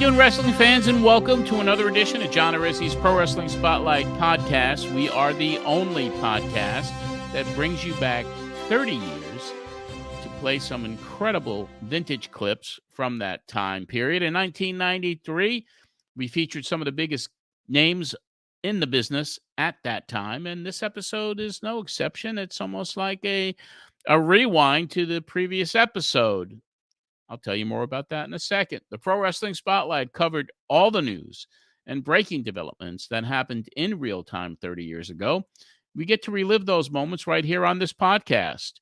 doing, wrestling fans, and welcome to another edition of John Arezzi's Pro Wrestling Spotlight podcast. We are the only podcast that brings you back 30 years to play some incredible vintage clips from that time period. In 1993, we featured some of the biggest names in the business at that time, and this episode is no exception. It's almost like a rewind to the previous episode. I'll tell you more about that in a second. The Pro Wrestling Spotlight covered all the news and breaking developments that happened in real time 30 years ago. We get to relive those moments right here on this podcast.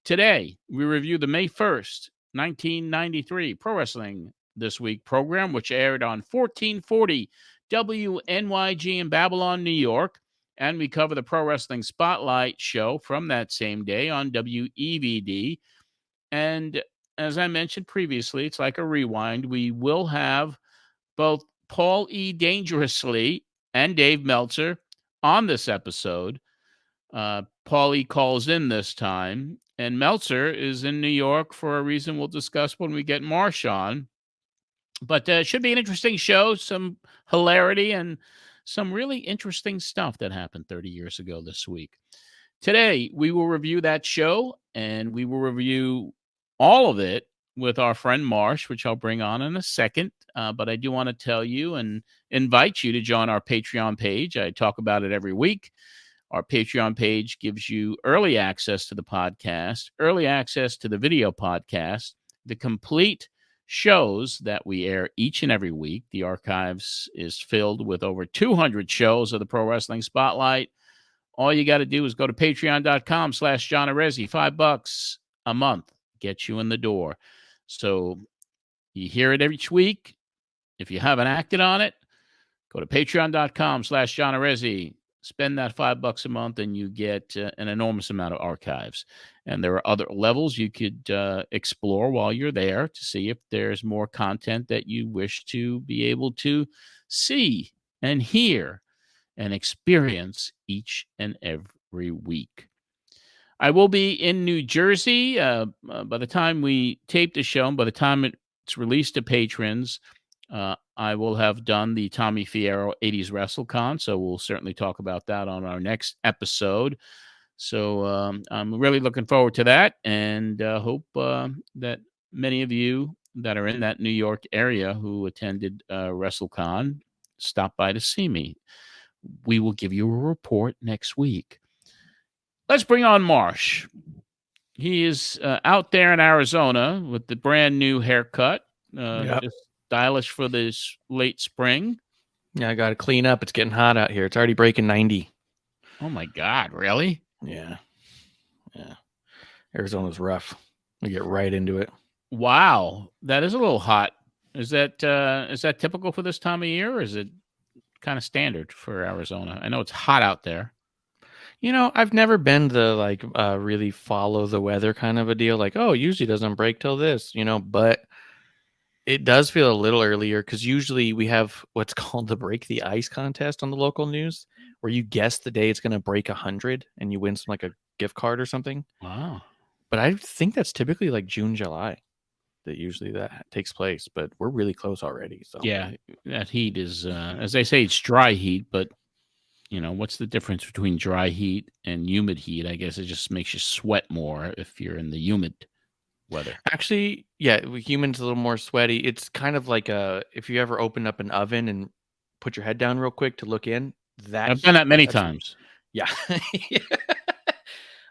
Today, we review the May 1st, 1993 Pro Wrestling This Week program, which aired on 1440 WNYG in Babylon, New York. And we cover the Pro Wrestling Spotlight show from that same day on WEVD. And as I mentioned previously, it's like a rewind. We will have both Paul E. Dangerously and Dave Meltzer on this episode. Paul E. calls in this time, and Meltzer is in New York for a reason we'll discuss when we get Marsh on. But it should be an interesting show, some hilarity, and some really interesting stuff that happened 30 years ago this week. Today, we will review that show, and we will review all of it with our friend Marsh, which I'll bring on in a second. But I do want to tell you and invite you to join our Patreon page. I talk about it every week. Our Patreon page gives you early access to the podcast, early access to the video podcast, the complete shows that we air each and every week. The archives is filled with over 200 shows of the Pro Wrestling Spotlight. All you got to do is go to patreon.com/John Arezzi, $5 a month. Get you in the door. So you hear it each week. If you haven't acted on it, go to patreon.com/John Arezzi. Spend that $5 a month and you get an enormous amount of archives. And there are other levels you could explore while you're there to see if there's more content that you wish to be able to see and hear and experience each and every week. I will be in New Jersey by the time we tape the show, and by the time it's released to patrons, I will have done the Tommy Fierro 80s WrestleCon, so we'll certainly talk about that on our next episode. So I'm really looking forward to that, and hope that many of you that are in that New York area who attended WrestleCon stop by to see me. We will give you a report next week. Let's bring on Marsh. He is out there in Arizona with the brand new haircut. Just stylish for this late spring. Yeah, I got to clean up. It's getting hot out here. It's already breaking 90. Oh, my God. Really? Yeah. Arizona's rough. We get right into it. Wow. That is a little hot. Is that typical for this time of year, or is it kind of standard for Arizona? I know it's hot out there. You know, I've never been the really follow the weather kind of a deal. Like, oh, usually doesn't break till this, but it does feel a little earlier because usually we have what's called the Break the Ice contest on the local news, where you guess the day it's going to break 100 and you win some like a gift card or something. Wow. But I think that's typically like June, July that usually that takes place, but we're really close already. So yeah, that heat is, as they say, it's dry heat, but what's the difference between dry heat and humid heat? I guess it just makes you sweat more if you're in the humid weather. Actually, yeah, humid's a little more sweaty. It's kind of like if you ever open up an oven and put your head down real quick to look in. I've done that many times. Yeah.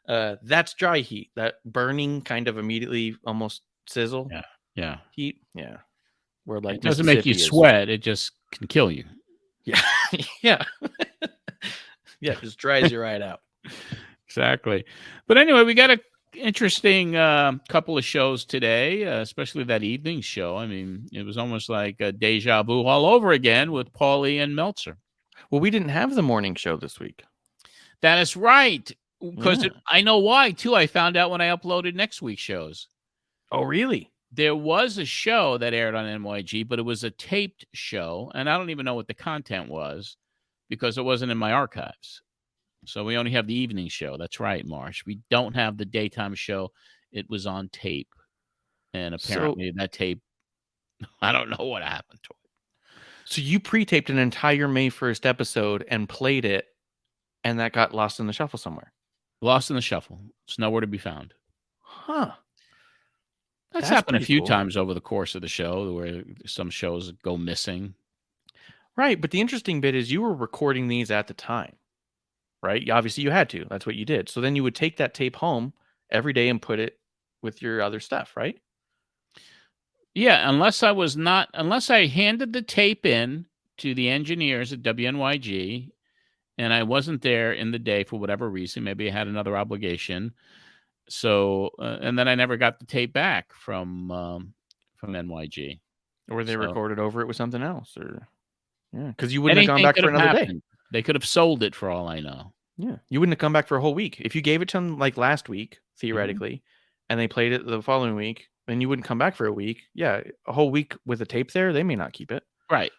That's dry heat. That burning kind of immediately almost sizzle. Yeah. Heat. Yeah. Where like it doesn't make you sweat. It just can kill you. Yeah. Yeah. Yeah, it just dries you right out. Exactly. But anyway, we got an interesting couple of shows today, especially that evening show. I mean, it was almost like a deja vu all over again with Paulie and Meltzer. Well, we didn't have the morning show this week. That is right. Because I know why, too. I found out when I uploaded next week's shows. Oh, really? There was a show that aired on NYG, but it was a taped show, and I don't even know what the content was because it wasn't in my archives. So we only have the evening show. That's right, Marsh. We don't have the daytime show. It was on tape. And apparently that tape, I don't know what happened to it. So you pre-taped an entire May 1st episode and played it, and that got lost in the shuffle somewhere. Lost in the shuffle. It's nowhere to be found. Huh. That's happened a few times over the course of the show where some shows go missing. Right, but the interesting bit is you were recording these at the time, right? Obviously, you had to. That's what you did. So then you would take that tape home every day and put it with your other stuff, right? Yeah, unless I handed the tape in to the engineers at WNYG and I wasn't there in the day for whatever reason. Maybe I had another obligation. So, and then I never got the tape back from NYG. Or they recorded over it with something else, or yeah, because you wouldn't have gone anything back could for have another happened. day. They could have sold it for all I know. Yeah, you wouldn't have come back for a whole week if you gave it to them like last week, theoretically, and they played it the following week. Then you wouldn't come back for a week. Yeah, a whole week with a tape there, they may not keep it. Right.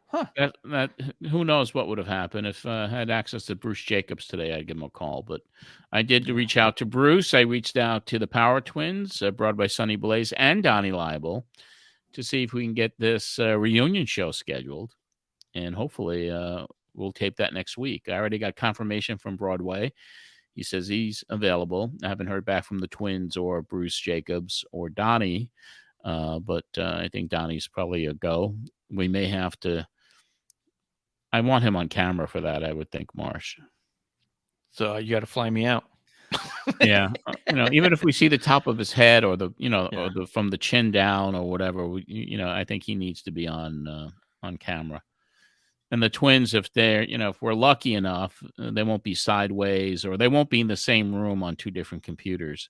Huh. That who knows what would have happened if I had access to Bruce Jacobs today. I'd give him a call, but I did reach out to Bruce. I reached out to the Power Twins, brought by Sonny Blaze and Donnie Laible, to see if we can get this reunion show scheduled, and hopefully we'll tape that next week. I already got confirmation from Broadway. He says he's available. I haven't heard back from the Twins or Bruce Jacobs or Donnie, but I think Donnie's probably a go. We may have to. I want him on camera for that, I would think, Marsh. So you got to fly me out. Yeah. Even if we see the top of his head or or from the chin down or whatever, I think he needs to be on camera. And the Twins, if they're, if we're lucky enough, they won't be sideways or they won't be in the same room on two different computers,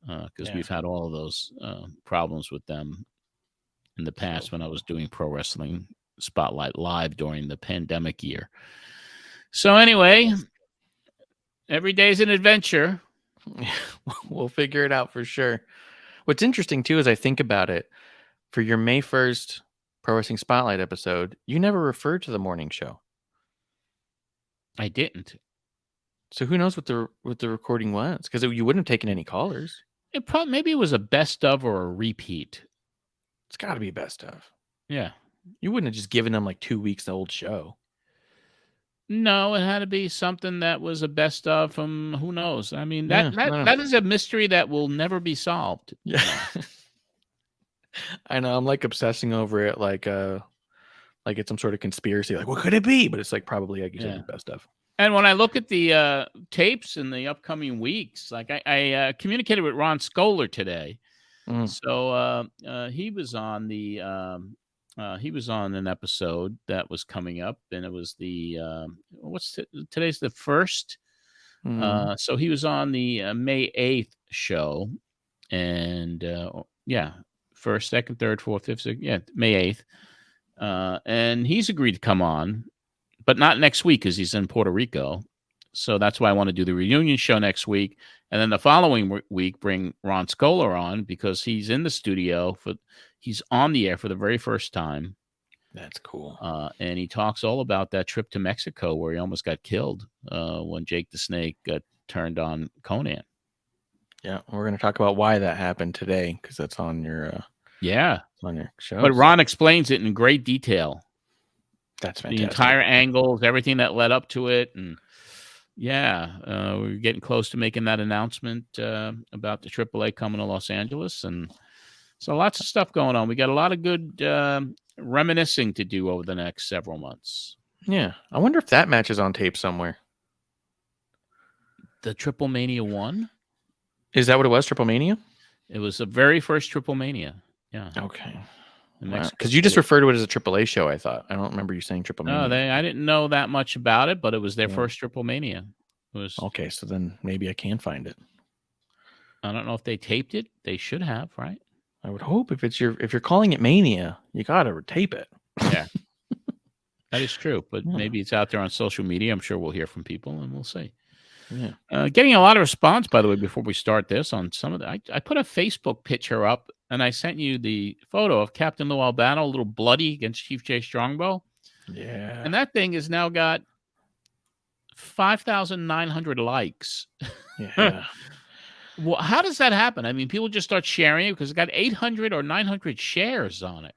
because we've had all of those problems with them in the past when I was doing Pro Wrestling Spotlight Live during the pandemic year. So anyway, every day's an adventure. We'll figure it out for sure. What's interesting too, as I think about it, for your May 1st Pro Wrestling Spotlight episode, you never referred to the morning show. I didn't. So who knows what the recording was? Because you wouldn't have taken any callers. Maybe it was a best of or a repeat. It's got to be best of. Yeah. You wouldn't have just given them like 2 weeks the old show. No, it had to be something that was a best of from who knows. I mean, that is a mystery that will never be solved. Yeah. I know. I'm like obsessing over it like it's some sort of conspiracy. Like, what could it be? But it's like probably like you said, the best of. And when I look at the tapes in the upcoming weeks, like I communicated with Ron Scholar today. So he was on an episode that was coming up, and it was the today's the 1st. So he was on the May 8th show, and 1st, 2nd, 3rd, 4th, 5th, 6th, May 8th. And he's agreed to come on, but not next week because he's in Puerto Rico. So that's why I want to do the reunion show next week. And then the following week, bring Ron Scholar on because he's in the studio he's on the air for the very first time. That's cool. And he talks all about that trip to Mexico where he almost got killed when Jake the Snake turned on Conan. Yeah, we're going to talk about why that happened today because that's on your on your show. But Ron explains it in great detail. That's fantastic. The entire angles, everything that led up to it, and we're getting close to making that announcement about the AAA coming to Los Angeles, and so lots of stuff going on. We got a lot of good reminiscing to do over the next several months. Yeah, I wonder if that match is on tape somewhere. The Triple Mania 1? Is that what it was, Triple Mania? It was the very first Triple Mania. Yeah. Okay. Because you just referred to it as a AAA show, I thought. I don't remember you saying Triple Mania. No, I didn't know that much about it, but it was their first Triple Mania. Okay, so then maybe I can find it. I don't know if they taped it. They should have, right? I would hope if you're calling it Mania, you gotta tape it. Yeah. That is true, but maybe it's out there on social media. I'm sure we'll hear from people, and we'll see. Yeah. Getting a lot of response, by the way, before we start this on some of the... I put a Facebook picture up, and I sent you the photo of Captain Lou Albano, a little bloody against Chief Jay Strongbow. Yeah. And that thing has now got 5,900 likes. Yeah. Well, how does that happen? I mean, people just start sharing it because it got 800 or 900 shares on it.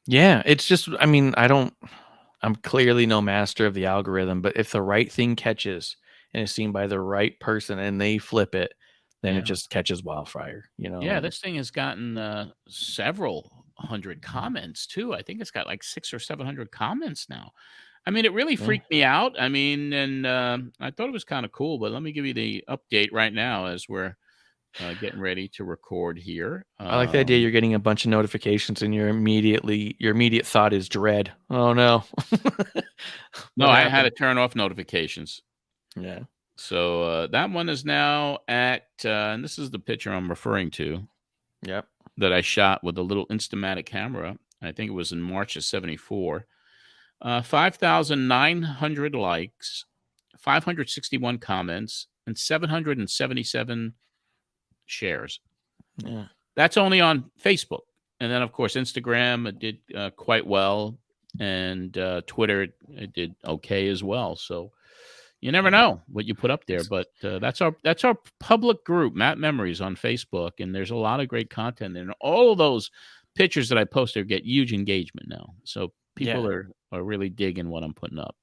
Yeah, it's just, I mean, I'm clearly no master of the algorithm, but if the right thing catches and is seen by the right person and they flip it, then it Yeah. just catches wildfire, Yeah, and this thing has gotten several hundred comments too. I think it's got like 600 or 700 comments now. I mean, it really yeah. freaked me out. I mean, and I thought it was kind of cool. But let me give you the update right now as we're getting ready to record here. I like the idea you're getting a bunch of notifications and your immediate thought is dread. Oh no. No, What I had happened? to turn off notifications. Yeah. So that one is now at, and this is the picture I'm referring to Yep. that I shot with a little Instamatic camera. I think it was in March of '74. 5,900 likes, 561 comments, and 777 shares. Yeah. That's only on Facebook. And then, of course, Instagram it did quite well, and Twitter it did okay as well. So you never Yeah. know what you put up there, It's but that's our public group, Matt Memories, on Facebook, and there's a lot of great content, and all of those pictures that I post there get huge engagement now. So people yeah. are really digging what I'm putting up.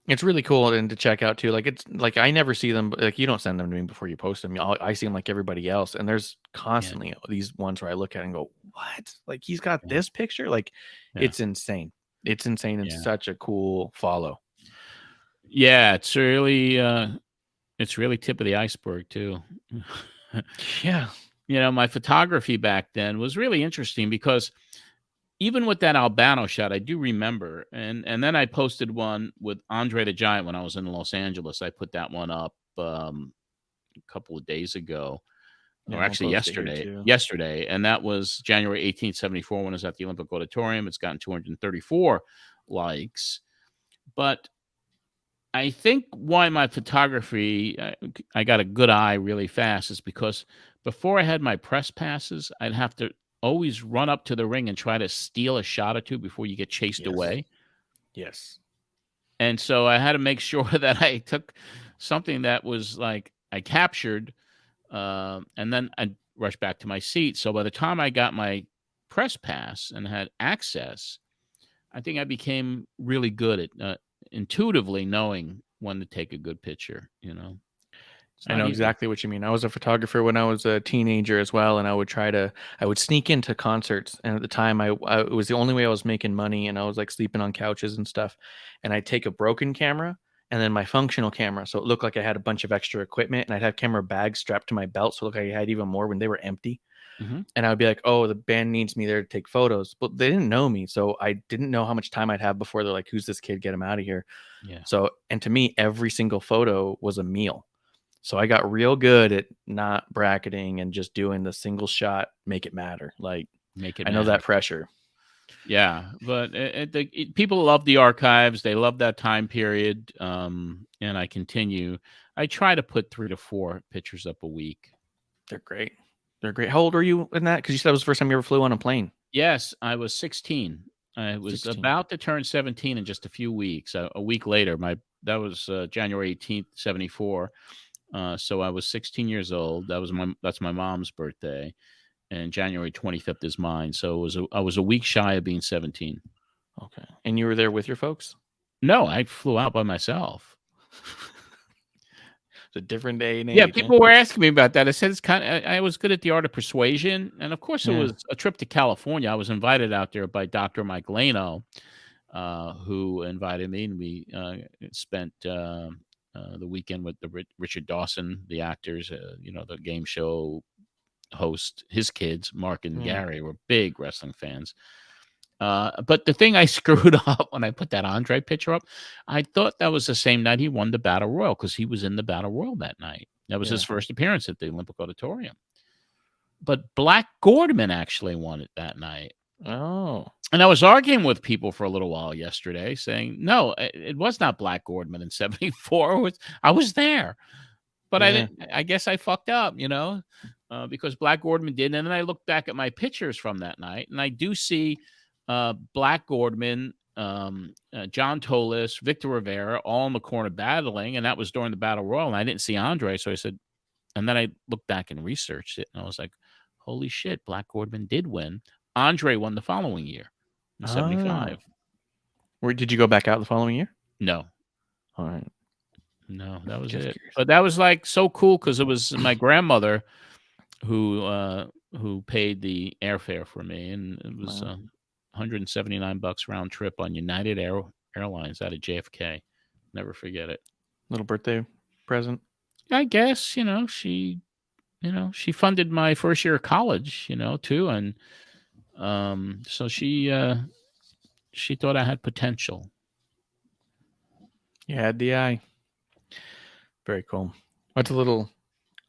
It's really cool and to check out too. Like it's like I never see them. Like you don't send them to me before you post them. I see them like everybody else, and there's Yeah, constantly these ones where I look at it and go, "What? Like he's got yeah, this picture? Like yeah, it's insane. It's insane and yeah, such a cool follow." yeah. It's really tip of the iceberg too. Yeah. My photography back then was really interesting because even with that Albano shot, I do remember, and then I posted one with Andre the Giant when I was in Los Angeles. I put that one up a couple of days ago, or Yeah. I'll actually post it here yesterday. too. Yesterday, and that was January 18th, '74, when I was at the Olympic Auditorium. It's gotten 234 likes, but I think why my photography I got a good eye really fast is because before I had my press passes, I'd have to always run up to the ring and try to steal a shot or two before you get chased Yes. away. Yes. And so I had to make sure that I took something that was like I captured, and then I'd rush back to my seat. So by the time I got my press pass and had access, I think I became really good at intuitively knowing when to take a good picture. It's I not know easy. exactly what you mean. I was a photographer when I was a teenager as well, and I would sneak into concerts. And at the time, it was the only way I was making money, and I was like sleeping on couches and stuff. And I'd take a broken camera and then my functional camera, so it looked like I had a bunch of extra equipment, and I'd have camera bags strapped to my belt, so it looked like I had even more when they were empty. Hmm. And I would be like, "Oh, the band needs me there to take photos," but they didn't know me, so I didn't know how much time I'd have before they're like, "Who's this kid? Get him out of here." Yeah, So, and to me, every single photo was a meal. So I got real good at not bracketing and just doing the single shot, make it matter. Like make it I know matter. that pressure. Yeah, but people love the archives. They love that time period. And I continue. I try to put 3 to 4 pictures up a week. They're great. They're great. How old were you in that? Because you said it was the first time you ever flew on a plane. Yes, I was 16. I was 16. about to turn 17 in just a few weeks. A week later, that was January 18th, '74. So I was 16 years old. That's my mom's birthday, and January 25th is mine. So I was a week shy of being 17. Okay. And you were there with your folks? No, I flew out by myself. It's a different day and Yeah, age, huh? people were asking me about that. I said it's kind of. I was good at the art of persuasion, and of course, it Yeah. was a trip to California. I was invited out there by Dr. Mike Lano, who invited me, and we spent the weekend with Richard Dawson, the actors, the game show host. His kids, Mark and Yeah. Gary, were big wrestling fans. But the thing I screwed up when I put that Andre picture up, I thought that was the same night he won the Battle Royal because he was in the Battle Royal that night. That was his Yeah. first appearance at the Olympic Auditorium. But Black Gordman actually won it that night. Oh. And I was arguing with people for a little while yesterday saying, no, it was not Black Gordman in '74. I was there. But I Yeah. didn't. I guess I fucked up, because Black Gordman did. And then I look back at my pictures from that night, and I do see Black Gordman, John Tolis, Victor Rivera, all in the corner battling, and that was during the Battle Royal. And I didn't see Andre, so I said, and then I looked back and researched it, and I was like, "Holy shit, Black Gordman did win." Andre won the following year. in 75. Where did you go back out the following year? No. All right. No, that was Just it. curious. But that was like so cool because it was my grandmother who paid the airfare for me, and it was Wow. $179 round trip on United Airlines out of JFK. Never forget it. Little birthday present. I guess she funded my first year of college, too, and so she thought I had potential. You had the eye. Very cool. What's a little?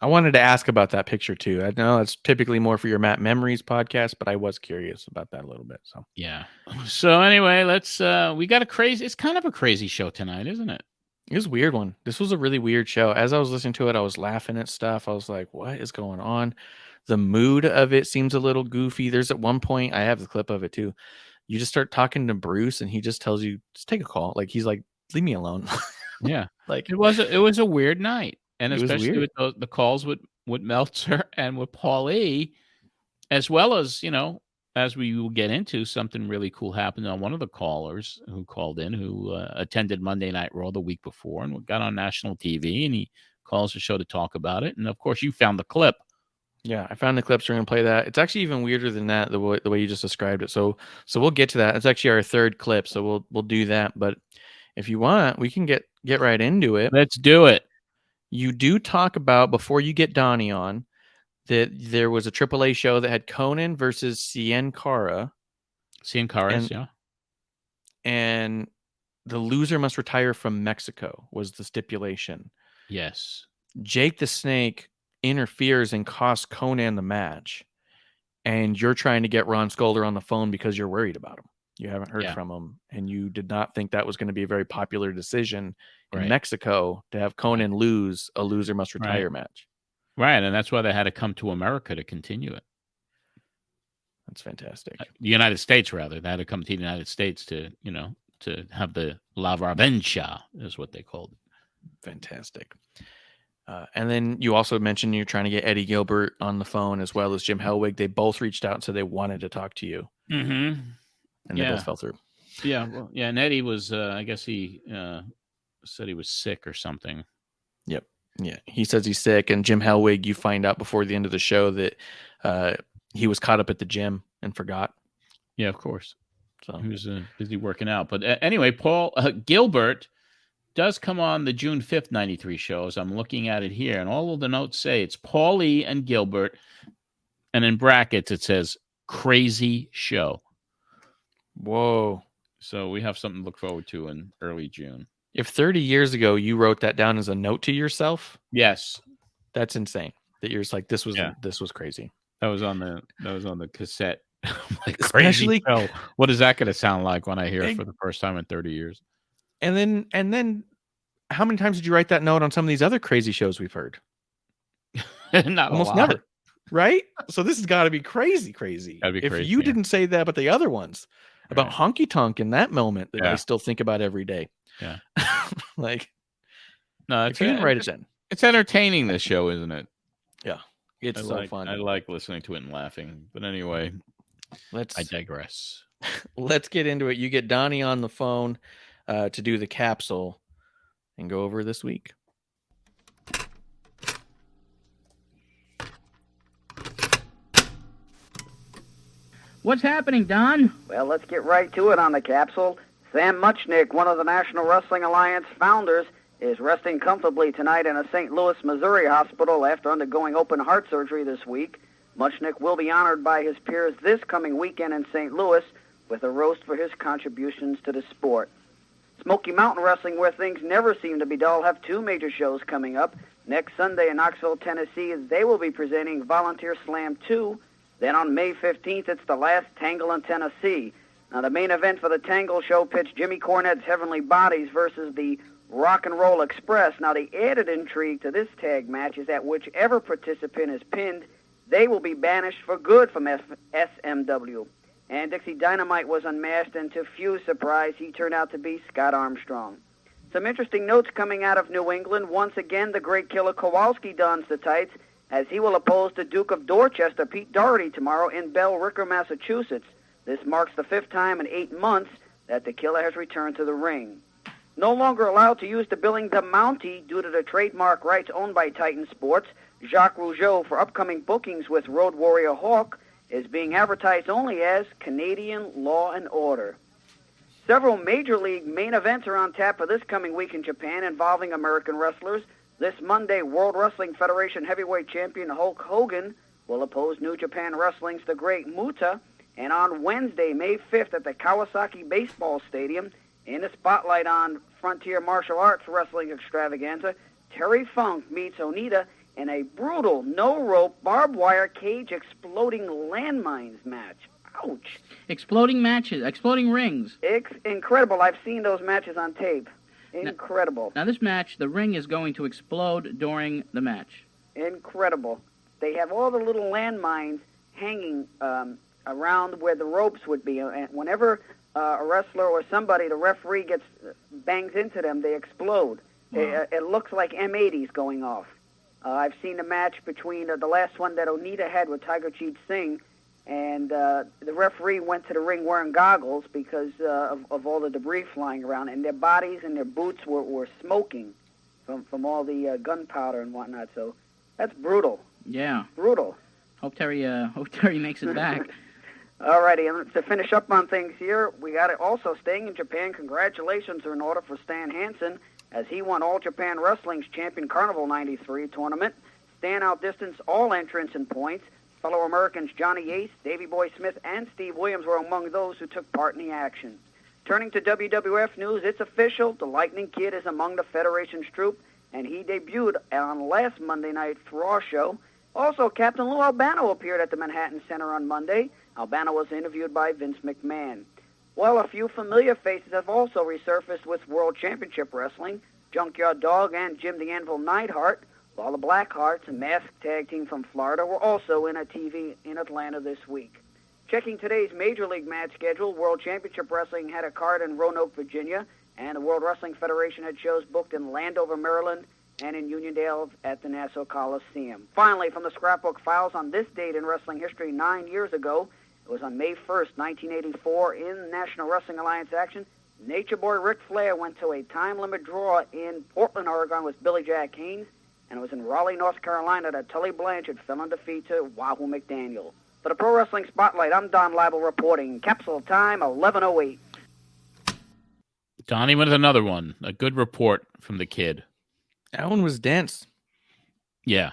I wanted to ask about that picture too. I know it's typically more for your Matt Memories podcast, but I was curious about that a little bit. So yeah. So anyway, let's. We got It's kind of a crazy show tonight, isn't it? it was a weird one. This was a really weird show. As I was listening to it, I was laughing at stuff. I was like, "What is going on?" The mood of it seems a little goofy. There's at one point, I have the clip of it too. You just start talking to Bruce, and he just tells you, "Just take a call." Like he's like, "Leave me alone." Yeah. Like It was a weird night, and it was especially weird. with the calls with Meltzer and with Paulie, as well as as we will get into, something really cool happened on one of the callers who called in, who attended Monday Night Raw the week before and got on national TV, and he calls the show to talk about it. And of course, you found the clip. Yeah, I found the clips. We're gonna play that. It's actually even weirder than that, the way you just described it. So we'll get to that. It's actually our third clip, so we'll do that. But if you want, we can get right into it. Let's do it. You do talk about, before you get Donnie on, that there was a AAA show that had Conan versus Cien Cara. Cien Caras, yeah. And the loser must retire from Mexico was the stipulation. Yes. Jake the Snake interferes and costs Conan the match. And you're trying to get Ron Skolder on the phone because you're worried about him. You haven't heard from him, and you did not think that was going to be a very popular decision in Mexico to have Conan lose a loser must retire match. Right, and that's why they had to come to America to continue it. That's fantastic. The United States, rather. They had to come to the United States to, to have the La Varvencha, is what they called it. Fantastic. And then you also mentioned you're trying to get Eddie Gilbert on the phone as well as Jim Hellwig. They both reached out and said they wanted to talk to you. Mm-hmm. And they both fell through. Yeah, well, yeah, and Eddie was, I guess he said he was sick or something. Yep. Yeah, he says he's sick. And Jim Hellwig, you find out before the end of the show that he was caught up at the gym and forgot. Yeah, of course. So he was busy working out. But anyway, Paul Gilbert does come on the June 5th, 93 shows. I'm looking at it here, and all of the notes say it's Paulie and Gilbert. And in brackets, it says crazy show. Whoa. So we have something to look forward to in early June. If 30 years ago you wrote that down as a note to yourself, yes, that's insane. That you're just like, this was crazy. That was on the cassette. Like, especially, crazy show. What is that going to sound like when I hear it for the first time in 30 years? And then, how many times did you write that note on some of these other crazy shows we've heard? Not almost never, right? So this has got to be crazy. If you didn't say that, but the other ones about honky tonk in that moment that I still think about every day. Yeah, like, no, if you didn't write it in, it's entertaining. This show, isn't it? Yeah, it's so fun. I like listening to it and laughing. But anyway, I digress. Let's get into it. You get Donnie on the phone to do the capsule and go over this week. What's happening, Don? Well, let's get right to it on the capsule. Sam Muchnick, one of the National Wrestling Alliance founders, is resting comfortably tonight in a St. Louis, Missouri hospital after undergoing open heart surgery this week. Muchnick will be honored by his peers this coming weekend in St. Louis with a roast for his contributions to the sport. Smoky Mountain Wrestling, where things never seem to be dull, have two major shows coming up. Next Sunday in Knoxville, Tennessee, they will be presenting Volunteer Slam 2. Then on May 15th, it's the last Tangle in Tennessee. Now, the main event for the Tangle show pits Jimmy Cornette's Heavenly Bodies versus the Rock and Roll Express. Now, the added intrigue to this tag match is that whichever participant is pinned, they will be banished for good from SMW. And Dixie Dynamite was unmasked, and to few surprise, he turned out to be Scott Armstrong. Some interesting notes coming out of New England. Once again, the great Killer Kowalski dons the tights, as he will oppose the Duke of Dorchester, Pete Doherty, tomorrow in Bell River, Massachusetts. This marks the 5th time in 8 months that the killer has returned to the ring. No longer allowed to use the billing The Mountie due to the trademark rights owned by Titan Sports, Jacques Rougeau, for upcoming bookings with Road Warrior Hawk, is being advertised only as Canadian Law and Order. Several Major League main events are on tap for this coming week in Japan involving American wrestlers. This Monday, World Wrestling Federation heavyweight champion Hulk Hogan will oppose New Japan Wrestling's The Great Muta. And on Wednesday, May 5th, at the Kawasaki Baseball Stadium, in the spotlight on Frontier Martial Arts Wrestling Extravaganza, Terry Funk meets Onita in a brutal, no-rope, barbed wire cage exploding landmines match. Ouch. Exploding matches, exploding rings. It's incredible. I've seen those matches on tape. Incredible. Now this match, the ring is going to explode during the match. Incredible. They have all the little landmines hanging around where the ropes would be. And whenever a wrestler or somebody, the referee bangs into them, they explode. Wow. It looks like M80s going off. I've seen a match between the last one that Onita had with Tiger Jeet Singh, and the referee went to the ring wearing goggles because of all the debris flying around, and their bodies and their boots were smoking from all the gunpowder and whatnot. So that's brutal. Yeah. Brutal. Hope Terry makes it back. All righty, and to finish up on things here, we got it also staying in Japan. Congratulations are in order for Stan Hansen as he won All Japan Wrestling's Champion Carnival 93 tournament. Stan outdistanced all entrants in points. Fellow Americans Johnny Ace, Davey Boy Smith, and Steve Williams were among those who took part in the action. Turning to WWF news, it's official. The Lightning Kid is among the Federation's troop, and he debuted on last Monday Night Raw show. Also, Captain Lou Albano appeared at the Manhattan Center on Monday. Albano was interviewed by Vince McMahon. Well, a few familiar faces have also resurfaced with World Championship Wrestling. Junkyard Dog and Jim the Anvil Neidhart, while the Blackhearts, a masked tag team from Florida, were also in a TV in Atlanta this week. Checking today's Major League match schedule, World Championship Wrestling had a card in Roanoke, Virginia, and the World Wrestling Federation had shows booked in Landover, Maryland, and in Uniondale at the Nassau Coliseum. Finally, from the scrapbook files, on this date in wrestling history 9 years ago, it was on May 1st, 1984, in National Wrestling Alliance action, Nature Boy Ric Flair went to a time-limit draw in Portland, Oregon with Billy Jack Haynes, and it was in Raleigh, North Carolina that Tully Blanchard fell in defeat to Wahoo McDaniel. For the Pro Wrestling Spotlight, I'm Don Laible reporting. Capsule time, 11:08. Donnie with another one. A good report from the kid. That one was dense. Yeah.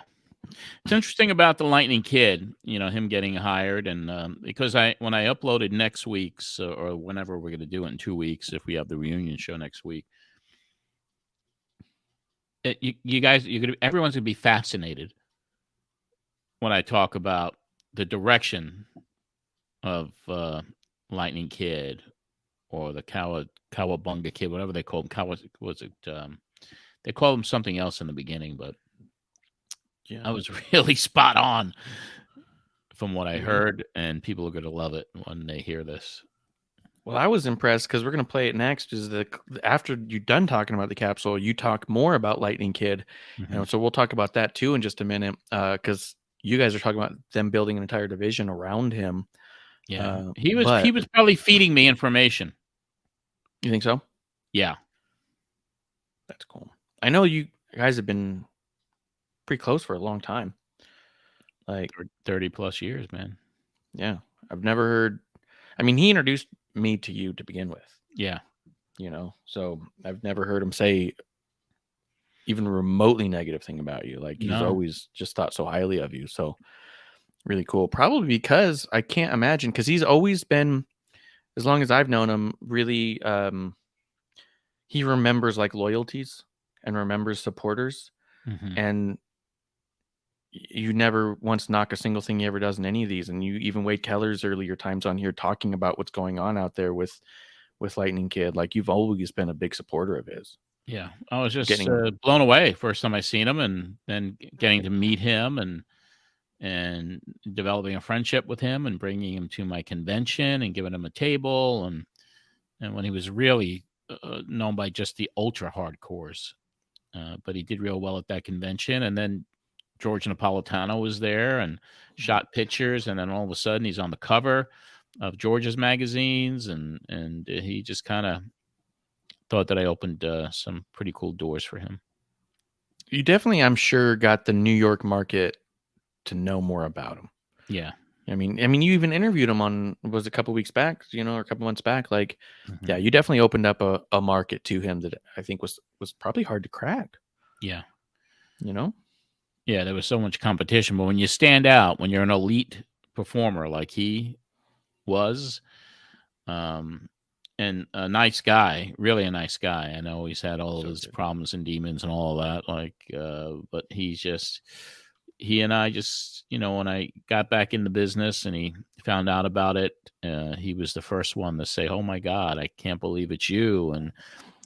It's interesting about the Lightning Kid, him getting hired, and because when I uploaded next week's or whenever we're going to do it in 2 weeks, if we have the reunion show next week, you guys, everyone's going to be fascinated when I talk about the direction of Lightning Kid or the Cowabunga Kid, whatever they call him. They called him something else in the beginning, but. Yeah, I was really spot on from what I heard, and people are going to love it when they hear this. Well, I was impressed because we're going to play it next. After you're done talking about the capsule, you talk more about Lightning Kid, so we'll talk about that too in just a minute. Because you guys are talking about them building an entire division around him. Yeah, he was probably feeding me information. You think so? Yeah, that's cool. I know you guys have been pretty close for a long time, like 30 plus years, man. Yeah, I've never heard. I mean, he introduced me to you to begin with. Yeah, so I've never heard him say even a remotely negative thing about you. Like he's always just thought so highly of you. So really cool. Probably because I can't imagine, because he's always been, as long as I've known him, really he remembers like loyalties and remembers supporters. And you never once knock a single thing he ever does in any of these. And you even Wade Keller's earlier times on here talking about what's going on out there with Lightning Kid. Like you've always been a big supporter of his. Yeah. I was just blown away first time I seen him, and then getting to meet him and developing a friendship with him and bringing him to my convention and giving him a table. And when he was really known by just the ultra hardcores, but he did real well at that convention. And then George Napolitano was there and shot pictures, and then all of a sudden he's on the cover Georgia's magazines, and he just kind of thought that I opened some pretty cool doors for him. You definitely, I'm sure, got the New York market to know more about him. Yeah. I mean, you even interviewed him on, was it a couple weeks back, or a couple months back. Like, yeah, you definitely opened up a market to him that I think was probably hard to crack. Yeah. Yeah, there was so much competition, but when you stand out, when you're an elite performer like he was, and a nice guy, really a nice guy. I know he's had all of his problems and demons and all of that, but he and I just, when I got back in the business and he found out about it, he was the first one to say, "Oh my God, I can't believe it's you." And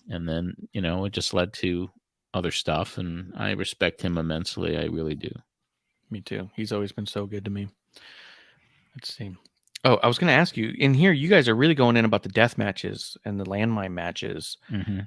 then, it just led to other stuff, and I respect him immensely. I really do. Me too. He's always been so good to me. Let's see. Oh, I was going to ask you, in here, you guys are really going in about the death matches and the landmine matches. Mm-hmm.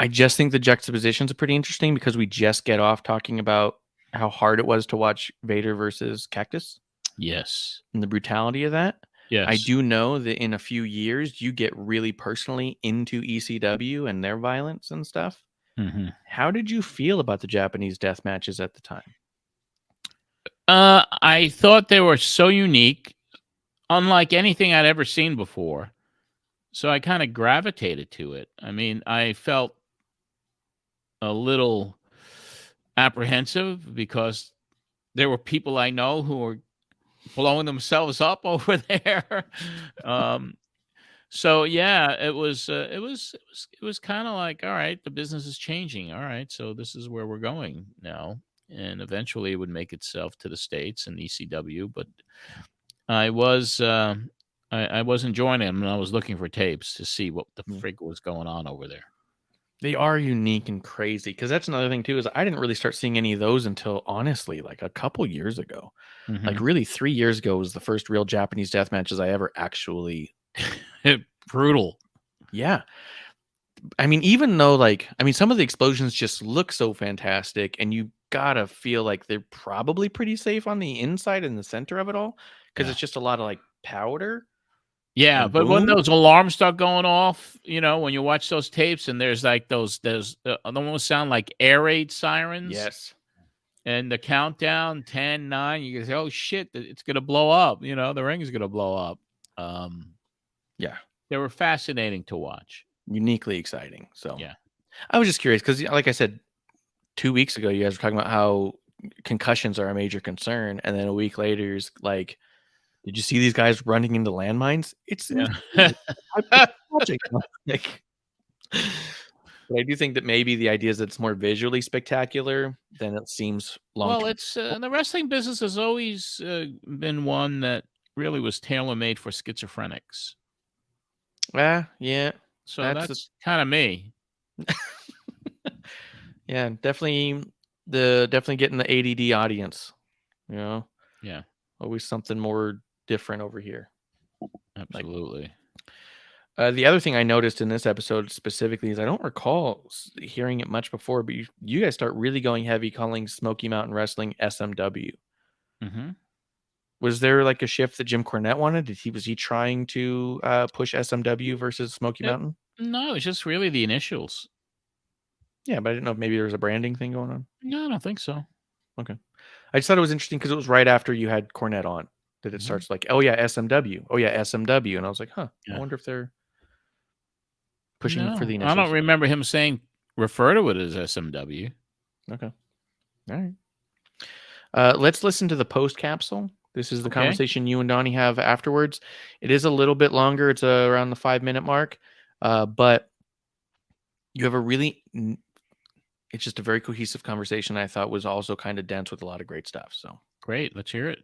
I just think the juxtapositions are pretty interesting because we just get off talking about how hard it was to watch Vader versus Cactus. Yes. And the brutality of that. Yes. I do know that in a few years, you get really personally into ECW and their violence and stuff. Mm-hmm. How did you feel about the Japanese death matches at the time? I thought they were so unique, unlike anything I'd ever seen before. So I kind of gravitated to it. I mean, I felt a little apprehensive because there were people I know who were blowing themselves up over there. So yeah, it was kind of like, all right, the business is changing. All right, so this is where we're going now, and eventually it would make itself to the States and ECW. But I was I was enjoying them, and I was looking for tapes to see what the frig was going on over there. They are unique and crazy, because that's another thing too, is I didn't really start seeing any of those until, honestly, like a couple years ago. Mm-hmm. Like really 3 years ago was the first real Japanese death matches I ever actually brutal. Yeah. I mean, even though some of the explosions just look so fantastic, and you gotta feel like they're probably pretty safe on the inside and the center of it all, because it's just a lot of powder. Yeah, but when those alarms start going off, when you watch those tapes and there's those almost sound like air raid sirens. Yes. And the countdown, 10, 9, you say, oh shit, it's going to blow up. The ring is going to blow up. Yeah. They were fascinating to watch. Uniquely exciting. So yeah. I was just curious because, like I said, 2 weeks ago, you guys were talking about how concussions are a major concern. And then a week later, is like, did you see these guys running into landmines? It's but I do think that maybe the idea is that it's more visually spectacular than it seems long-term. Well, it's the wrestling business has always been one that really was tailor-made for schizophrenics. Yeah. So that's kind of me. Yeah, definitely getting the ADD audience. Yeah. Always something more different over here. Absolutely. The other thing I noticed in this episode specifically is I don't recall hearing it much before, but you guys start really going heavy calling Smoky Mountain Wrestling SMW. Mm-hmm. Was there a shift that Jim Cornette wanted? Was he trying to push SMW versus Smoky Mountain? No, it's just really the initials. Yeah, but I didn't know if maybe there was a branding thing going on. No, I don't think so. Okay. I just thought it was interesting because it was right after you had Cornette on that it starts oh yeah, SMW. Oh yeah, SMW. And I was like, I wonder if they're pushing for the initials. I don't remember him refer to it as SMW. Okay. All right. Let's listen to the post capsule. This is the conversation you and Donnie have afterwards. It is a little bit longer. It's around the 5-minute mark. But you have it's just a very cohesive conversation. I thought was also kind of dense with a lot of great stuff. So great. Let's hear it.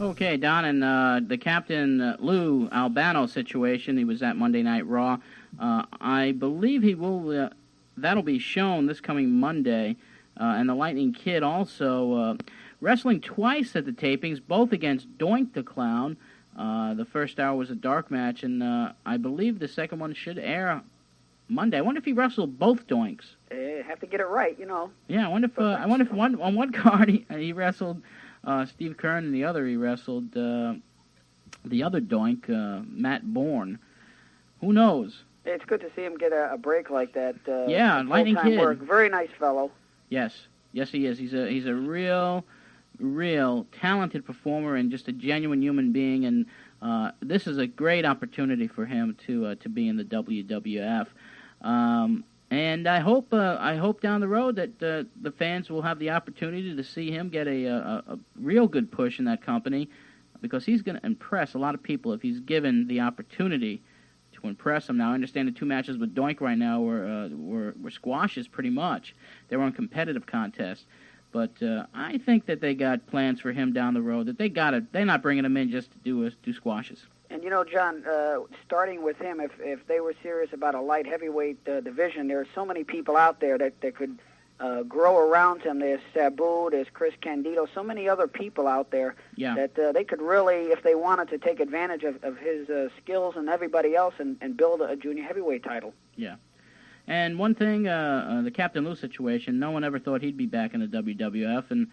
Okay, Don, and the Captain Lou Albano situation, he was at Monday Night Raw. I believe he will, that'll be shown this coming Monday. And the Lightning Kid also wrestling twice at the tapings, both against Doink the Clown. The first hour was a dark match, and I believe the second one should air Monday. I wonder if he wrestled both Doinks. Have to get it right, Yeah, I wonder if on one card he wrestled Steve Kern, and the other he wrestled the other doink, Matt Bourne. Who knows? It's good to see him get a break like that. Yeah, Lightning full-time Kid. work. Very nice fellow. Yes, he is. He's a real talented performer and just a genuine human being. And this is a great opportunity for him to be in the WWF. And I hope down the road that the fans will have the opportunity to see him get a real good push in that company, because he's going to impress a lot of people if he's given the opportunity to impress them. Now, I understand the two matches with Doink right now were squashes pretty much. They were on competitive contests. But I think that they got plans for him down the road, that they're not bringing him in just to do squashes. And, John, starting with him, if they were serious about a light heavyweight division, there are so many people out there that could grow around him. There's Sabu, there's Chris Candido, so many other people out there that they could really, if they wanted to take advantage of his skills and everybody else and build a junior heavyweight title. Yeah. And one thing, the Captain Lou situation, no one ever thought he'd be back in the WWF. And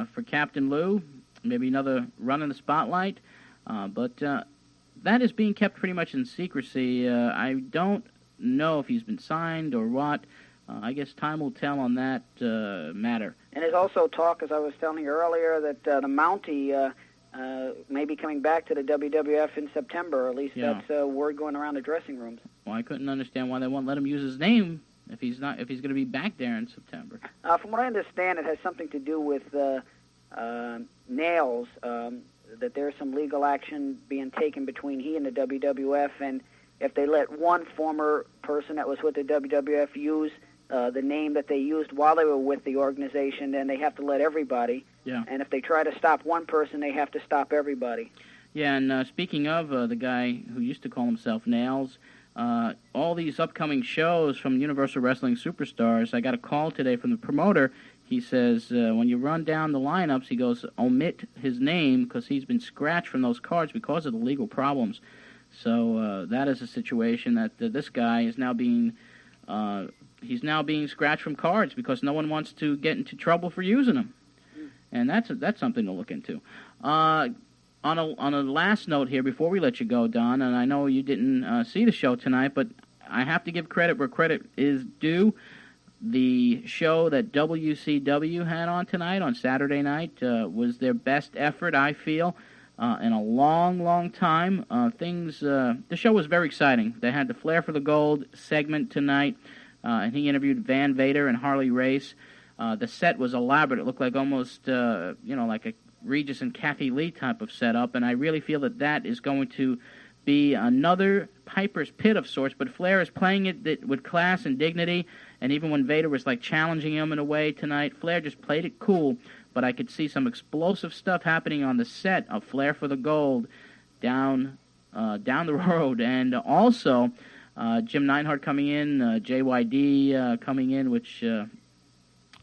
for Captain Lou, maybe another run in the spotlight. But that is being kept pretty much in secrecy. I don't know if he's been signed or what. I guess time will tell on that matter. And there's also talk, as I was telling you earlier, that the Mountie may be coming back to the WWF in September. Or at least that's word going around the dressing rooms. Well, I couldn't understand why they won't let him use his name if he's going to be back there in September. From what I understand, it has something to do with Nails. That there's some legal action being taken between he and the WWF, and if they let one former person that was with the WWF use the name that they used while they were with the organization, then they have to let everybody. Yeah. And if they try to stop one person, they have to stop everybody. Yeah, and speaking of the guy who used to call himself Nails, all these upcoming shows from Universal Wrestling Superstars, I got a call today from the promoter. He says, when you run down the lineups, he goes, omit his name because he's been scratched from those cards because of the legal problems. So that is a situation that this guy is now being scratched from cards because no one wants to get into trouble for using them. And that's something to look into. On a last note here, before we let you go, Don, and I know you didn't see the show tonight, but I have to give credit where credit is due. The show that WCW had on tonight, on Saturday night, was their best effort, I feel, in a long, long time. The show was very exciting. They had the Flair for the Gold segment tonight, and he interviewed Van Vader and Harley Race. The set was elaborate. It looked like almost, like a Regis and Kathy Lee type of setup, and I really feel that is going to be another Piper's Pit of sorts, but Flair is playing it with class and dignity, and even when Vader was challenging him in a way tonight, Flair just played it cool, but I could see some explosive stuff happening on the set of Flair for the Gold down the road, and also Jim Neidhart coming in, JYD coming in, which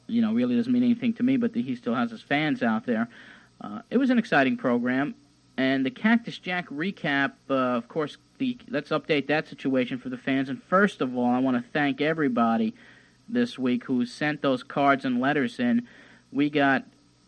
really doesn't mean anything to me, but he still has his fans out there. It was an exciting program. And the Cactus Jack recap, of course, let's update that situation for the fans. And first of all, I want to thank everybody this week who sent those cards and letters in. We got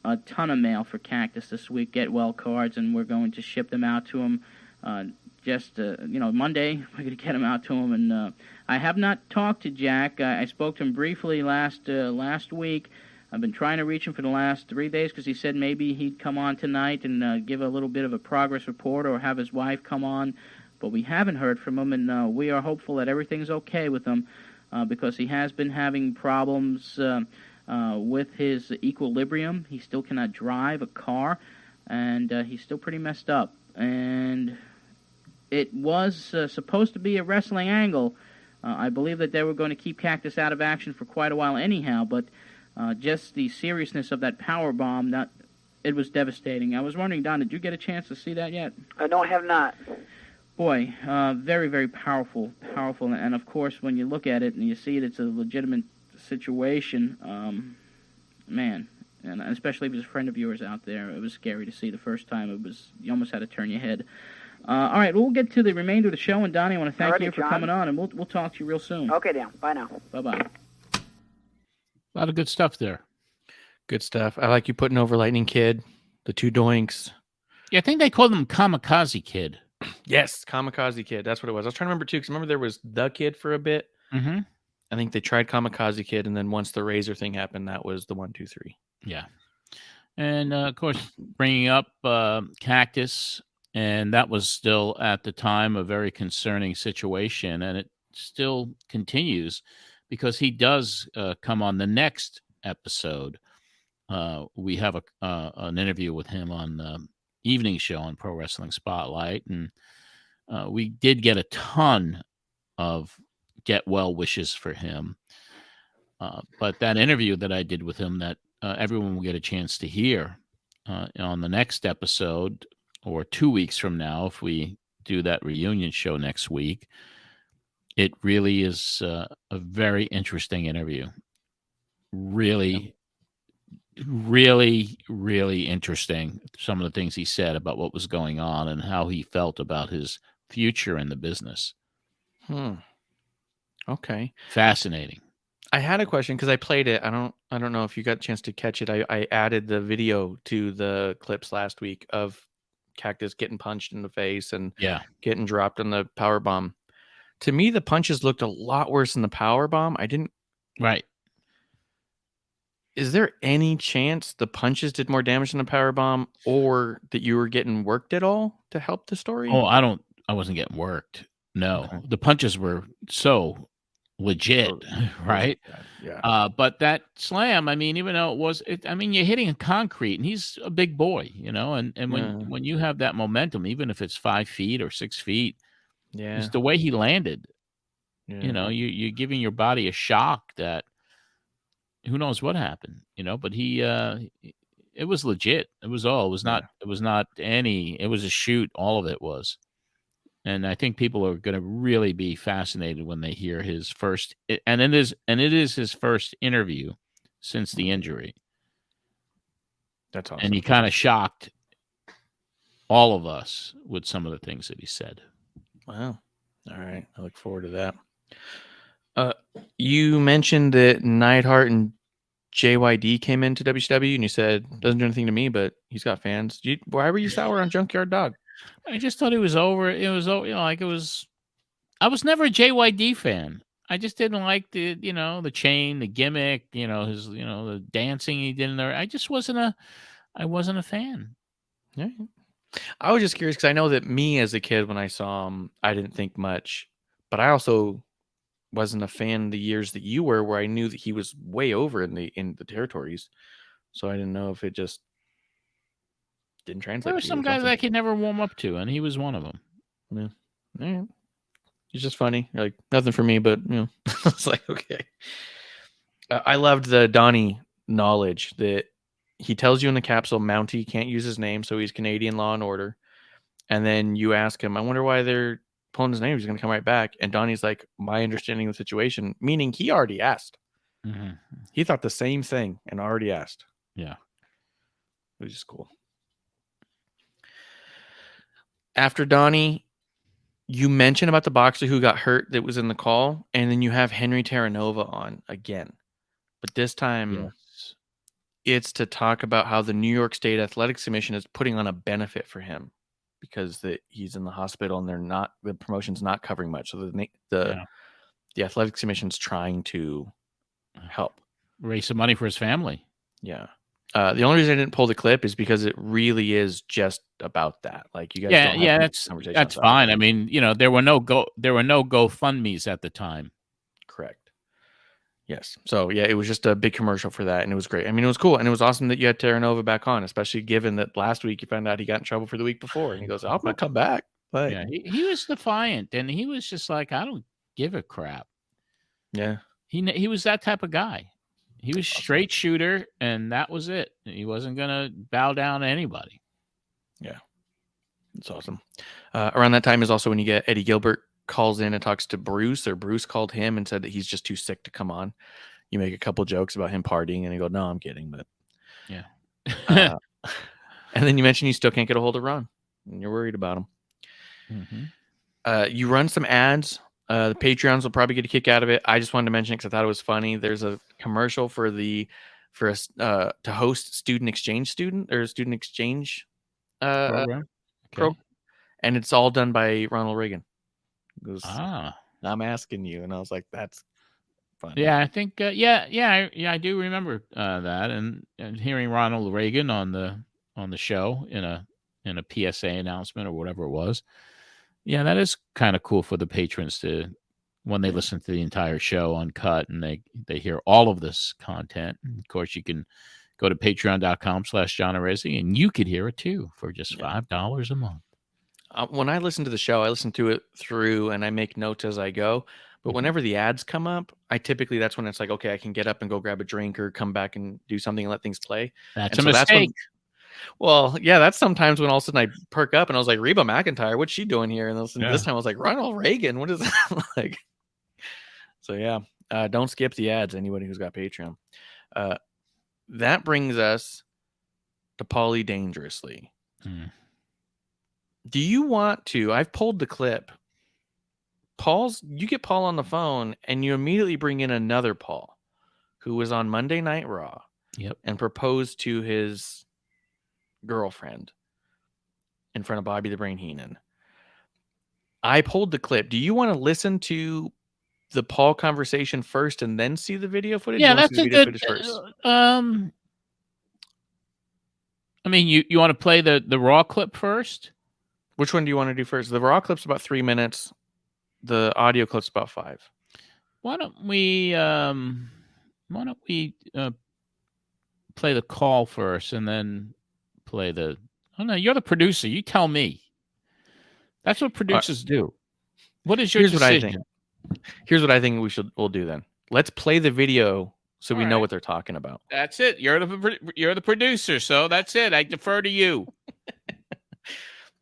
a ton of mail for Cactus this week, Get Well cards, and we're going to ship them out to him Monday. We're going to get them out to him. And I have not talked to Jack. I spoke to him briefly last week. I've been trying to reach him for the last 3 days because he said maybe he'd come on tonight and give a little bit of a progress report or have his wife come on. But we haven't heard from him, and we are hopeful that everything's okay with him because he has been having problems with his equilibrium. He still cannot drive a car, and he's still pretty messed up. And it was supposed to be a wrestling angle. I believe that they were going to keep Cactus out of action for quite a while anyhow, but just the seriousness of that power bomb, it was devastating. I was wondering, Don, did you get a chance to see that yet? No, I have not. Boy, very, very powerful. And, of course, when you look at it and you see it's a legitimate situation, man, and especially if it's a friend of yours out there, it was scary to see the first time. You almost had to turn your head. All right, we'll get to the remainder of the show, and Donnie, I want to thank you for coming on, and we'll talk to you real soon. Okay, Dan. Bye now. Bye-bye. A lot of good stuff there. Good stuff. I like you putting over Lightning Kid, the two doinks. Yeah, I think they called him Kamikaze Kid. Yes, Kamikaze Kid. That's what it was. I was trying to remember too, because remember there was The Kid for a bit. Mm-hmm. I think they tried Kamikaze Kid, and then once the Razor thing happened, that was the 1, 2, 3. Yeah. And of course, bringing up Cactus, and that was still at the time a very concerning situation, and it still continues because he does come on the next episode. We have an interview with him on the evening show on Pro Wrestling Spotlight, and we did get a ton of get well wishes for him. But that interview that I did with him that everyone will get a chance to hear on the next episode, or 2 weeks from now, if we do that reunion show next week, it really is a very interesting interview. Really, really interesting. Some of the things he said about what was going on and how he felt about his future in the business. Okay. Fascinating. I had a question because I played it. I don't know if you got a chance to catch it. I added the video to the clips last week of Cactus getting punched in the face and getting dropped on the power bomb. To me, the punches looked a lot worse than the power bomb. I didn't. Right. Is there any chance the punches did more damage than the power bomb, or that you were getting worked at all to help the story? Oh, I wasn't getting worked. No, Okay. The punches were so legit, right? Yeah. But that slam, I mean, even though you're hitting a concrete, and he's a big boy, and when you have that momentum, even if it's 5 feet or 6 feet, it's the way he landed. Yeah. You're giving your body a shock that who knows what happened, but it was legit. It was all. It was not. It was not any. It was a shoot. All of it was. And I think people are going to really be fascinated when they hear his first, and it is his first interview since the injury. That's awesome. And he kind of shocked all of us with some of the things that he said. Wow. All right. I look forward to that. You mentioned that Neidhart and JYD came into WCW, and you said doesn't do anything to me, but he's got fans. Why were you sour on Junkyard Dog? I just thought it was over. It was, like it was. I was never a JYD fan. I just didn't like the chain, the gimmick, his, the dancing he did in there. I wasn't a fan. Yeah. I was just curious because I know that me as a kid, when I saw him, I didn't think much, but I also wasn't a fan the years that you were, where I knew that he was way over in the territories. So I didn't know if it just didn't translate. There were some guys I could never warm up to, and he was one of them. Yeah. He's just funny. Like, nothing for me, but it's like, okay. I loved the Donnie knowledge that he tells you in the capsule Mountie can't use his name, so he's Canadian Law and Order. And then you ask him, I wonder why they're pulling his name. He's going to come right back. And Donnie's like, my understanding of the situation, meaning he already asked. Mm-hmm. He thought the same thing and already asked. Yeah. It was just cool. After Donnie, you mentioned about the boxer who got hurt that was in the call, and then you have Henry Terranova on again. But this time, it's to talk about how the New York State Athletics Commission is putting on a benefit for him because he's in the hospital and the promotion's not covering much. So the Athletics Commission's trying to help raise some money for his family. Yeah. The only reason I didn't pull the clip is because it really is just about that. Like, you guys don't have that's fine. I mean, there were no GoFundMes at the time. Correct. Yes. So yeah, it was just a big commercial for that, and it was great. I mean, it was cool, and it was awesome that you had Terranova back on, especially given that last week you found out he got in trouble for the week before, and he goes, "I'm gonna come back." Like, yeah, he was defiant, and he was just like, "I don't give a crap." Yeah. He was that type of guy. He was straight shooter, and that was it. He wasn't gonna bow down to anybody. Yeah, it's awesome. Around that time is also when you get Eddie Gilbert calls in and talks to Bruce, or Bruce called him and said that he's just too sick to come on. You make a couple jokes about him partying, and you go, "No, I'm kidding," but yeah. And then you mention you still can't get a hold of Ron, and you're worried about him. Mm-hmm. You run some ads. The Patreons will probably get a kick out of it. I just wanted to mention it because I thought it was funny. There's a commercial for to host student exchange program. Okay. And it's all done by Ronald Reagan. I'm asking you, and I was like, that's fun. Yeah, I think. I do remember that, and hearing Ronald Reagan on the show in a PSA announcement or whatever it was. Yeah, that is kind of cool for the patrons to, when they listen to the entire show uncut and they hear all of this content. And of course, you can go to patreon.com/John Arezzi and you could hear it too for just $5 a month. When I listen to the show, I listen to it through and I make notes as I go. But whenever the ads come up, that's when it's like, okay, I can get up and go grab a drink or come back and do something and let things play. That's a mistake. That's sometimes when all of a sudden I perk up and I was like, Reba McEntire, what's she doing here? And this time I was like, Ronald Reagan, what is that like? So don't skip the ads, anybody who's got Patreon. That brings us to Pauly Dangerously. Do you want to? I've pulled the clip. You get Paul on the phone and you immediately bring in another Paul who was on Monday Night Raw and proposed to his girlfriend in front of Bobby the Brain Heenan. I pulled the clip. Do you want to listen to the Paul conversation first and then see the video footage? Yeah, that's a good. I mean, you want to play the Raw clip first? Which one do you want to do first? The Raw clip's about 3 minutes. The audio clip's about 5. Why don't we play the call first and then play the? Oh no, you're the producer. You tell me. That's what producers do. What is your decision? Here's what I think we'll do then. Let's play the video so we know what they're talking about. That's it. You're the producer, so that's it. I defer to you.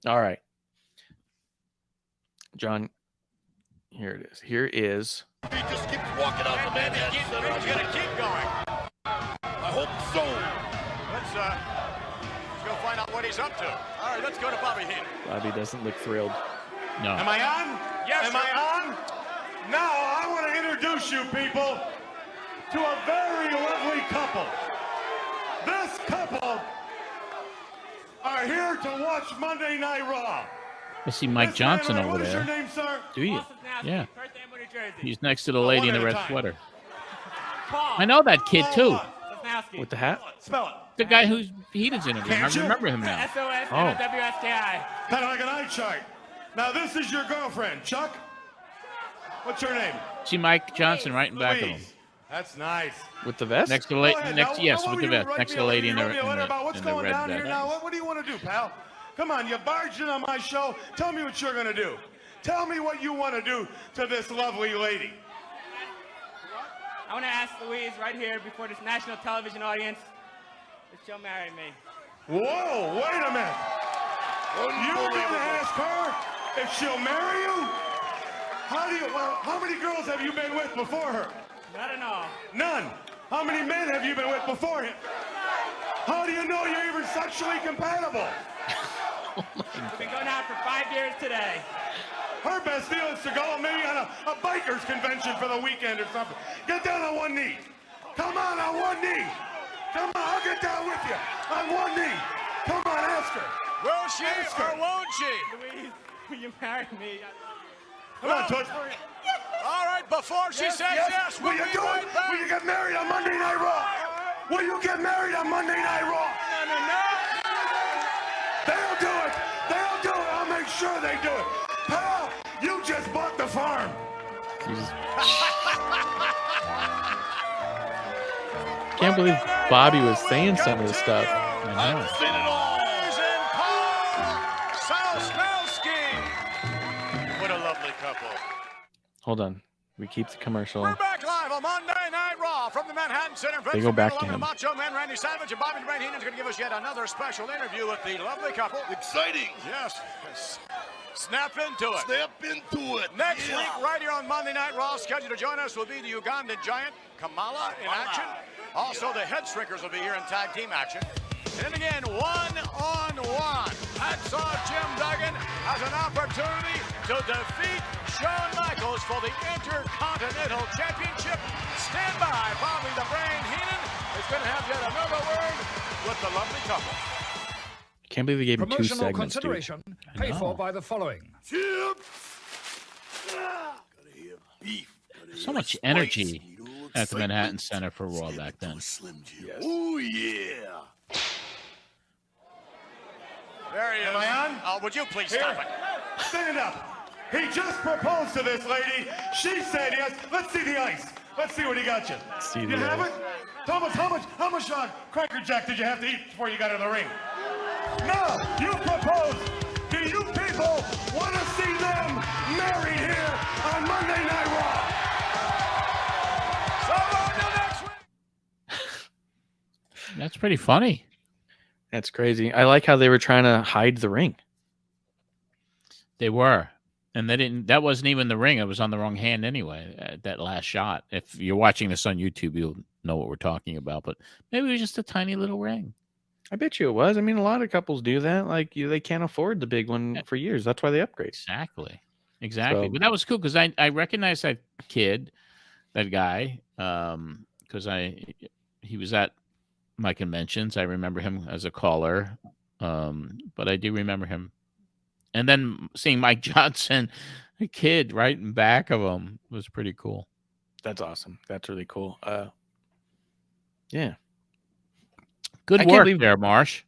All right. John, here it is. Here is. He just keeps walking out the Manhattan Center. He's going to keep going. I hope so. Let's go find out what he's up to. All right, let's go to Bobby Heenan. Bobby doesn't look thrilled. No. Am I on? Yes. Am I on? Now I want to introduce you people to a very lovely couple. This couple are here to watch Monday Night Raw. I see Mike Johnson over there. What is your name, sir? Do you? Yeah. He's next to the lady in the red sweater. I know that kid too. With the hat? Spell it. The guy who's Heenan's interviewing. I remember him now. SOS-WSTI. Kind of like an eye chart. Now this is your girlfriend, Chuck. What's your name? See Mike Johnson right in back of him. That's nice. With the vest? Next to the lady. Yes, with the vest. Next to the lady in the red vest. Now, what do you want to do, pal? Come on, you barged in on my show. Tell me what you're going to do. Tell me what you want to do to this lovely lady. I want to ask Louise right here before this national television audience if she'll marry me. Whoa, wait a minute. You're going to ask her if she'll marry you? How many girls have you been with before her? Not at all. None. How many men have you been with before him? How do you know you're even sexually compatible? We've been going out for 5 years today. Her best deal is to go maybe on a biker's convention for the weekend or something. Get down on one knee. Come on one knee. Come on, I'll get down with you. On one knee. Come on, ask her. Will she or won't she? Louise, will you marry me? Come on, Toots. All right, before she says yes, will you do it? Will you get married on Monday Night Raw? Will you get married on Monday Night Raw? No. They'll do it. They'll do it. I'll make sure they do it. Pal, you just bought the farm. Can't believe Bobby was saying some of this stuff. I know. I've seen it all. What a lovely couple. Hold on. We keep the commercial. We're back live on Monday Night Raw from the Manhattan Center. They go back to him. Macho Man Randy Savage and Bobby the Brain Heenan's going to give us yet another special interview with the lovely couple. Exciting. Yes. Snap into it. Snap into it. Next week, right here on Monday Night Raw, scheduled to join us will be the Ugandan giant, Kamala, in action. Also, the Head Shrinkers will be here in tag team action. And then again, one-on-one. Hacksaw Jim Duggan has an opportunity to defeat Shawn Michaels for the Intercontinental Championship. Stand by. Bobby the Brain Heenan is going to have yet another word with the lovely couple. Can't believe they gave him 2 Promotional segments, dude. consideration paid for by the following. So much energy at the Manhattan Center for Raw back then. Oh, yeah. There he is. Am I on? Would you please stop it? Stand up. He just proposed to this lady. She said yes. Let's see the ice. Let's see what he got you. You have it? Thomas, how much Cracker Jack did you have to eat before you got in the ring? No, you proposed. Do you people want to see them married here on Monday Night Raw? So on to next week. That's pretty funny. That's crazy. I like how they were trying to hide the ring. They were. And they didn't. That wasn't even the ring. It was on the wrong hand anyway, that last shot. If you're watching this on YouTube, you'll know what we're talking about. But maybe it was just a tiny little ring. I bet you it was. I mean, a lot of couples do that. Like, they can't afford the big one for years. That's why they upgrade. Exactly. So, but that was cool because I recognized that kid, that guy, because he was at my conventions. I remember him as a caller, but I do remember him. And then seeing Mike Johnson, a kid right in back of him, was pretty cool. That's awesome. That's really cool. Yeah. Good work there, Marsh.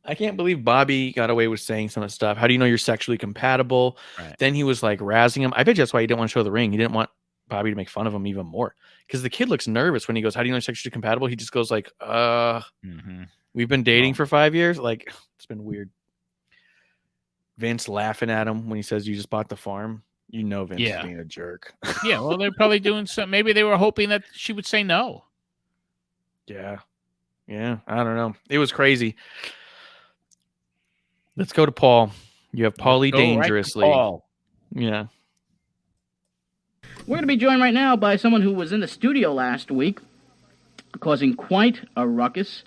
I can't believe Bobby got away with saying some of the stuff. How do you know you're sexually compatible? Right. Then he was like razzing him. I bet you that's why he didn't want to show the ring. He didn't want Bobby to make fun of him even more. Because the kid looks nervous when he goes, how do you know you're sexually compatible? He just goes like, we've been dating for 5 years. Like, it's been weird. Vince laughing at him when he says you just bought the farm. You know Vince is being a jerk. Yeah, well, they're probably doing something. Maybe they were hoping that she would say no. Yeah. I don't know. It was crazy. Let's go to Paul. You have Paulie Dangerously. Right, Paul. Yeah. We're going to be joined right now by someone who was in the studio last week, causing quite a ruckus.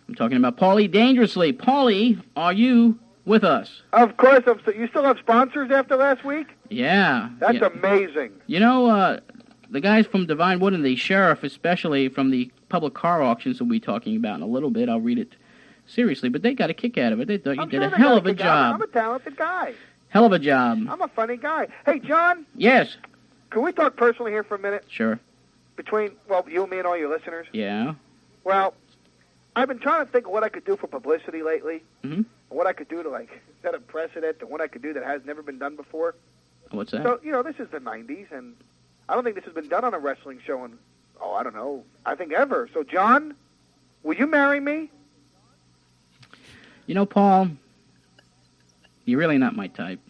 I'm talking about Paulie Dangerously. Paulie, are you with us? Of course. You still have sponsors after last week? Yeah. That's amazing. You know, the guys from Divine Wood and the sheriff, especially from the public car auctions we'll be talking about in a little bit. I'll read it seriously, but they got a kick out of it. They thought you did a hell of a job. I'm a talented guy. Hell of a job. I'm a funny guy. Hey, John? Yes? Can we talk personally here for a minute? Sure. Between, you and me and all your listeners? Yeah. Well, I've been trying to think of what I could do for publicity lately. Mm-hmm. And what I could do to, set a precedent and what I could do that has never been done before. What's that? So, this is the 90s, and I don't think this has been done on a wrestling show in, I don't know, I think ever. So, John, will you marry me? You know, Paul, you're really not my type.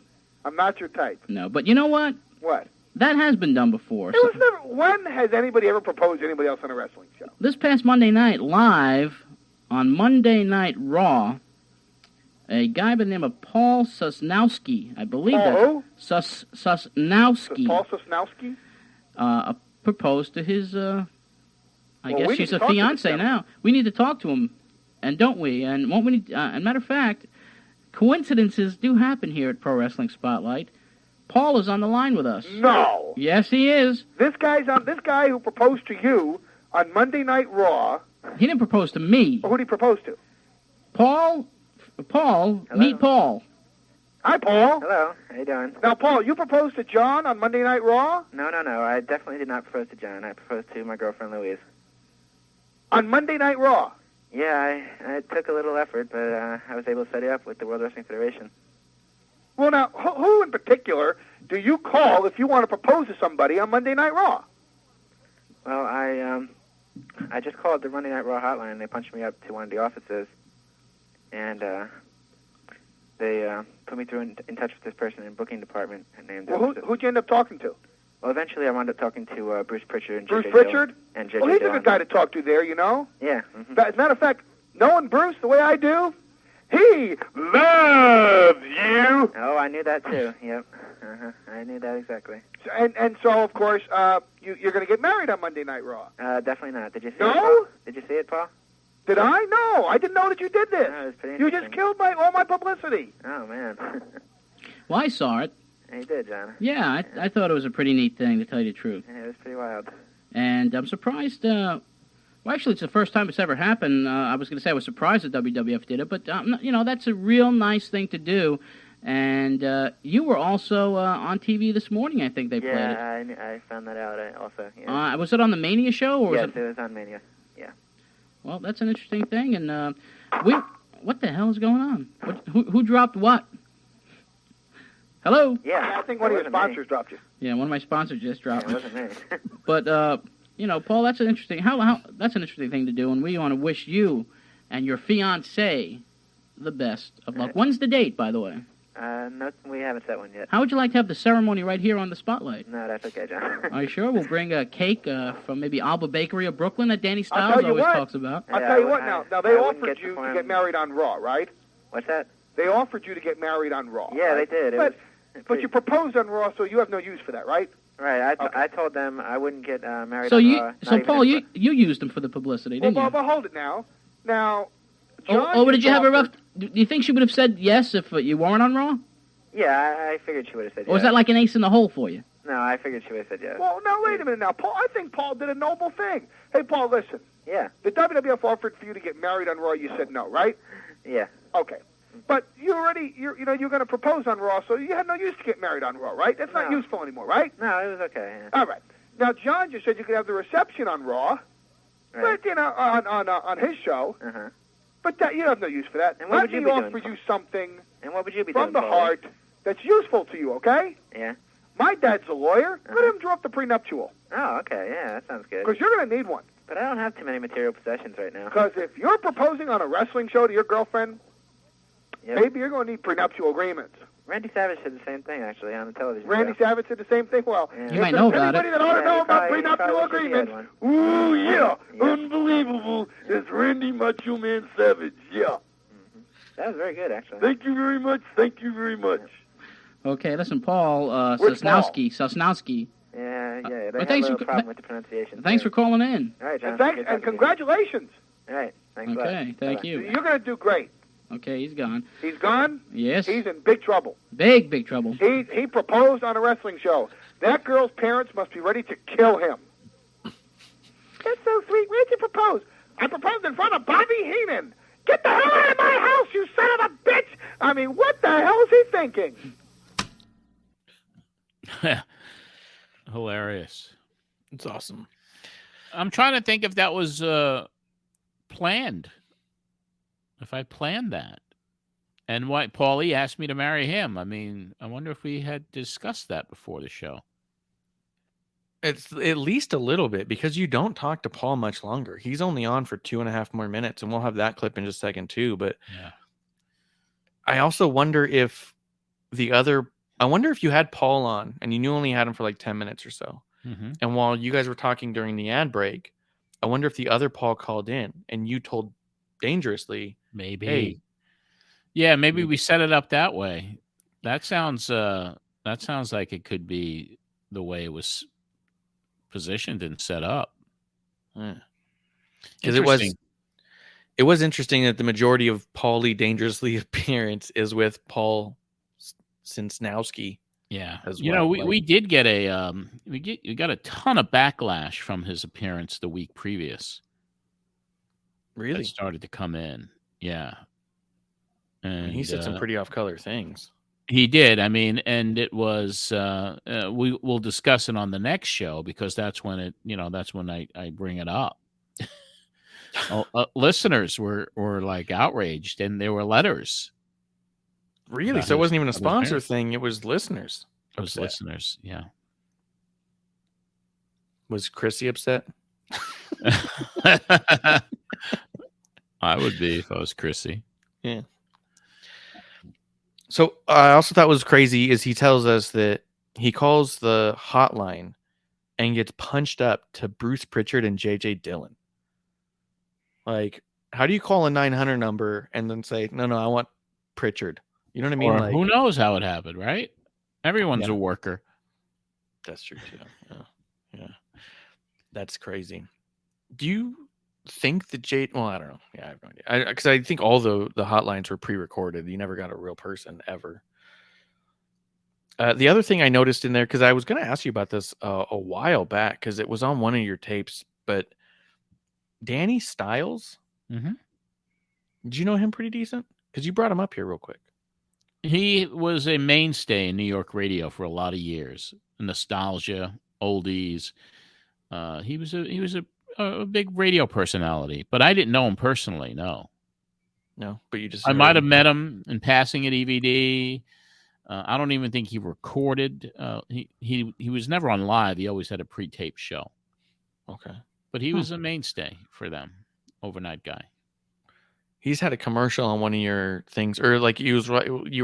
I'm not your type. No, but you know what? What? That has been done before. It was never. When has anybody ever proposed to anybody else on a wrestling show? This past Monday night, live on Monday Night Raw, a guy by the name of Paul Sosnowski, I believe Paul that. Sosnowski. Paul Sosnowski? Proposed to his, I guess we she's need a to talk to fiance this guy. now. We need to talk to him, and don't we? And won't we need, and matter of fact, coincidences do happen here at Pro Wrestling Spotlight. Paul is on the line with us. No. Yes, he is. This guy who proposed to you on Monday Night Raw. He didn't propose to me. Who did he propose to? Paul, Hello. meet Paul. Hi, Paul. Hello. How you doing? Now, Paul, you proposed to John on Monday Night Raw? No. I definitely did not propose to John. I proposed to my girlfriend, Louise. On Monday Night Raw? Yeah, it took a little effort, but I was able to set it up with the World Wrestling Federation. Well, now, who in particular do you call if you want to propose to somebody on Monday Night Raw? Well, I just called the Monday Night Raw hotline, and they punched me up to one of the offices, and they put me through in touch with this person in the booking department. Named Who'd you end up talking to? Well, eventually I wound up talking to Bruce Pritchard and Bruce J.J. Pritchard? Dillon and J.J. Well, he's a Dillon. good guy to talk to there, you know? Yeah. As a matter of fact, knowing Bruce the way I do, he loves you. Oh, I knew that too. Yep. I knew that exactly. And so, of course, you're going to get married on Monday Night Raw. Definitely not. Did you see No? it, Paul? Did you see it, Paul? Did I? No, I didn't know that you did this. No, it was pretty You interesting. just killed all my publicity. Oh, man. Well, I saw it. You did, John. Yeah, I thought it was a pretty neat thing, to tell you the truth. Yeah, it was pretty wild. And I'm surprised Well, actually, it's the first time it's ever happened. I was going to say I was surprised that WWF did it, but that's a real nice thing to do. And you were also on TV this morning. I think they played it. Yeah, I found that out. Yeah. Was it on the Mania show? Or yes, was it was on Mania. Yeah. Well, that's an interesting thing. And what the hell is going on? Who dropped what? Hello? Yeah, I think one of your sponsors dropped you. Yeah, one of my sponsors just dropped me. me. It wasn't me. But Paul, that's an interesting that's an interesting thing to do, and we want to wish you and your fiancée the best of luck. Right. When's the date, by the way? No, we haven't set one yet. How would you like to have the ceremony right here on the spotlight? No, that's okay, John. Are you sure? We'll bring a cake from maybe Alba Bakery of Brooklyn that Danny Styles always talks about. I'll tell you what now. Now, they offered you to get married on Raw, right? What's that? They offered you to get married on Raw. Yeah, right? they did. But you proposed on Raw, so you have no use for that, right? Right. I told them I wouldn't get married so on Raw. So, Paul, you used them for the publicity, didn't you? Well, hold it now. Now, John but did you have a rough... Do you think she would have said yes if you weren't on Raw? Yeah, I figured she would have said yes. Or was that like an ace in the hole for you? No, I figured she would have said yes. Well, now, wait a minute now. Paul, I think Paul did a noble thing. Hey, Paul, listen. Yeah. The WWF offered for you to get married on Raw. You said no, right? Yeah. Okay. But you're going to propose on Raw, so you had no use to get married on Raw, right? That's not useful anymore, right? No, it was okay. Yeah. All right. Now, John just said you could have the reception on Raw, right. but, on his show. Uh-huh. But you have no use for that. And what would you be doing? Let me offer you something and what would you be from doing, the heart that's useful to you, okay? Yeah. My dad's a lawyer. Let him draw up the prenuptial. Oh, okay. Yeah, that sounds good. Because you're going to need one. But I don't have too many material possessions right now. Because if you're proposing on a wrestling show to your girlfriend, maybe you're going to need prenuptial agreements. Randy Savage said the same thing, actually, on the television Randy show. Savage said the same thing? Well, you might know about it. Anybody that ought to know about prenuptial agreements, ooh, yeah, unbelievable. It's Randy Macho Man Savage, yeah. Mm-hmm. That was very good, actually. Thank you very much. Thank you very much. Okay, listen, Paul Sosnowski. Yeah, they but have thanks a little problem with the pronunciation. Thanks for calling in. All right, John. And congratulations. All right, thanks a lot. Okay, thank you. You're going to do great. Okay, he's gone. He's gone? Yes. He's in big trouble. Big trouble. He proposed on a wrestling show. That girl's parents must be ready to kill him. That's so sweet. Where'd you propose? I proposed in front of Bobby Heenan. Get the hell out of my house, you son of a bitch! I mean, what the hell is he thinking? Hilarious. It's awesome. I'm trying to think if that was planned. If I planned that. And why Paulie asked me to marry him. I mean, I wonder if we had discussed that before the show. It's at least a little bit, because you don't talk to Paul much longer. He's only on for 2.5 more minutes, and we'll have that clip in just a second too. But yeah. I also wonder if I wonder if you had Paul on and you only had him for like 10 minutes or so. Mm-hmm. And while you guys were talking during the ad break, I wonder if the other Paul called in and you told Dangerously, maybe. Hey, yeah, maybe we set it up that way. That sounds like it could be the way it was positioned and set up. Because it was interesting that the majority of Paulie Dangerously appearance is with Paul Sosnowski. Yeah, as you well. know, we did get we got a ton of backlash from his appearance the week previous. Really, that started to come in. Yeah, and he said some pretty off-color things. He did. I mean, and it was. We'll discuss it on the next show, because that's when it. You know, that's when I bring it up. Listeners were like outraged, and there were letters. Really? So it wasn't even a sponsor thing. It was listeners. It was listeners. Yeah. Was Chrissy upset? I would be if I was Chrissy. Yeah. So I also thought was crazy is he tells us that he calls the hotline and gets punched up to Bruce Pritchard and JJ Dillon. Like, how do you call a 900 number and then say, no, I want Pritchard? You know what I mean? Or like, who knows how it happened, right? Everyone's a worker. That's true too. Yeah. That's crazy. Do you think that well, I don't know. Yeah, I have no idea. Because I think all the hotlines were pre-recorded. You never got a real person ever. The other thing I noticed in there, because I was going to ask you about this a while back, because it was on one of your tapes, but Danny Styles? Mm-hmm. Did you know him pretty decent? Because you brought him up here real quick. He was a mainstay in New York radio for a lot of years. Nostalgia, oldies. He was a big radio personality, but I didn't know him personally. No, but you just I might have met him in passing at EVD. I don't even think he recorded. He was never on live. He always had a pre-taped show. Okay, but he was a mainstay for them, overnight guy. He's had a commercial on one of your things, or like you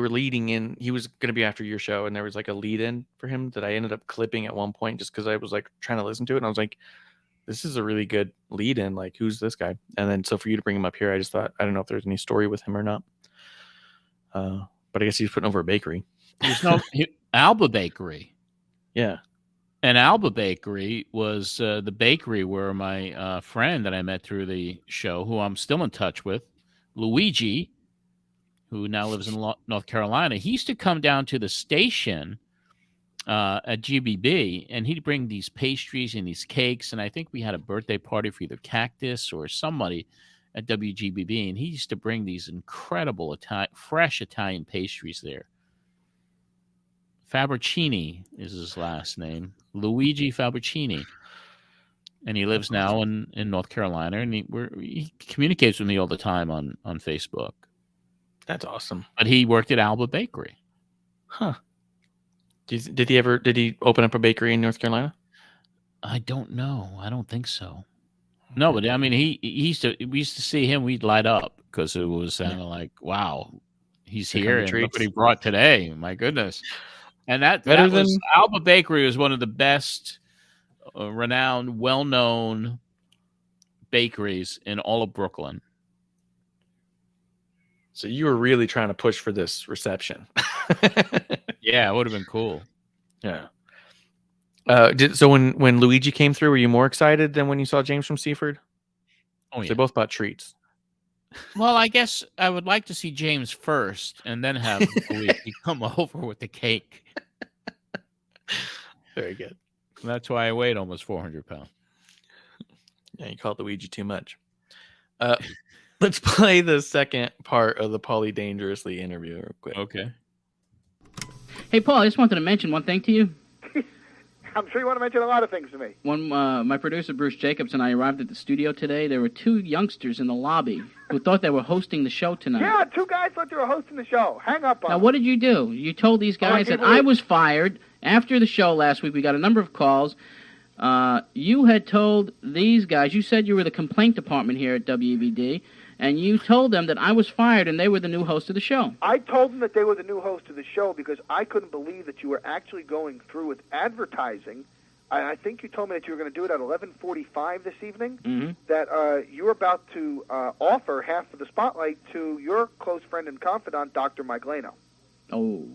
were leading in. He was going to be after your show, and there was like a lead in for him that I ended up clipping at one point just because I was like trying to listen to it, and I was like, "This is a really good lead in. Like, who's this guy?" And then so for you to bring him up here, I just thought I don't know if there's any story with him or not. But I guess he's putting over a bakery. There's no Alba Bakery. Yeah. And Alba Bakery was the bakery where my friend that I met through the show, who I'm still in touch with, Luigi, who now lives in North Carolina, he used to come down to the station at GBB, and he'd bring these pastries and these cakes, and I think we had a birthday party for either Cactus or somebody at WGBB, and he used to bring these incredible fresh Italian pastries there. Fabricini is his last name, Luigi Fabricini. And he lives now in North Carolina, and he communicates with me all the time on Facebook. That's awesome. But he worked at Alba Bakery. Huh. Did he open up a bakery in North Carolina? I don't know. I don't think so. No, but I mean, we used to see him, we'd light up because it was kind of like, wow, he's here, and look what he brought today. My goodness. And that was Alba Bakery was one of the best renowned, well-known bakeries in all of Brooklyn. So you were really trying to push for this reception. Yeah, it would have been cool. Yeah. So when Luigi came through, were you more excited than when you saw James from Seaford? Oh, yeah. They both bought treats. Well, I guess I would like to see James first and then have Luigi come over with the cake. Very good. That's why I weighed almost 400 pounds. Yeah, you called Luigi too much. Let's play the second part of the Paulie Dangerously interview real quick. Okay. Hey, Paul, I just wanted to mention one thing to you. I'm sure you want to mention a lot of things to me. When my producer, Bruce Jacobs, and I arrived at the studio today, there were two youngsters in the lobby who thought they were hosting the show tonight. Yeah, two guys thought they were hosting the show. Hang up on Now, them. what did you do? You told these guys that I was fired. After the show last week, we got a number of calls. You had told these guys, you said you were the complaint department here at WEVD, and you told them that I was fired and they were the new host of the show. I told them that they were the new host of the show because I couldn't believe that you were actually going through with advertising. I think you told me that you were going to do it at 11:45 this evening, that you were about to offer half of the spotlight to your close friend and confidant, Dr. Mike Lano. Oh.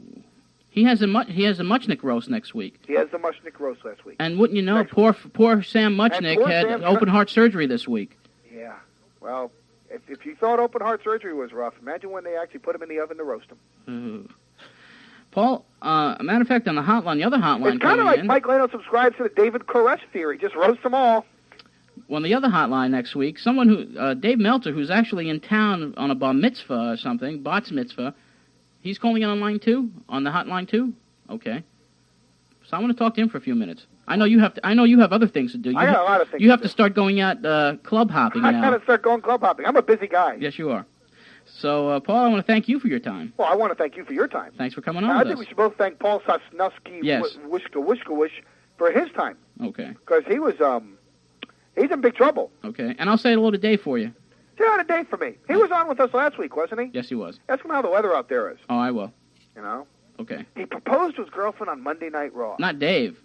He has a Muchnick roast next week. He has the Muchnick roast last week. And wouldn't you know, poor Sam Muchnick had open heart surgery this week. Yeah. Well, if you thought open heart surgery was rough, imagine when they actually put him in the oven to roast him. Paul, a matter of fact, on the hotline, the other hotline, it's kind of like Mike Lano subscribes to the David Koresh theory. Just roast them all. Well, on the other hotline next week, someone who, Dave Meltzer, who's actually in town on a bar mitzvah or something, bat's mitzvah, he's calling in on line 2, on the hotline 2. Okay. So I want to talk to him for a few minutes. I know you have other things to do. I got a lot of things. You have to start going out club hopping now. I got to start going club hopping. I'm a busy guy. Yes, you are. So, Paul, I want to thank you for your time. Well, I want to thank you for your time. Thanks for coming on I with think us. we should both thank Paul Sosnowski, yes. Wishka, for his time. Okay. Because he was, he's in big trouble. Okay. And I'll say hello to Dave for you. Say hello to Dave for me. He was on with us last week, wasn't he? Yes, he was. Ask him how the weather out there is. Oh, I will. You know? Okay. He proposed to his girlfriend on Monday Night Raw. Not Dave.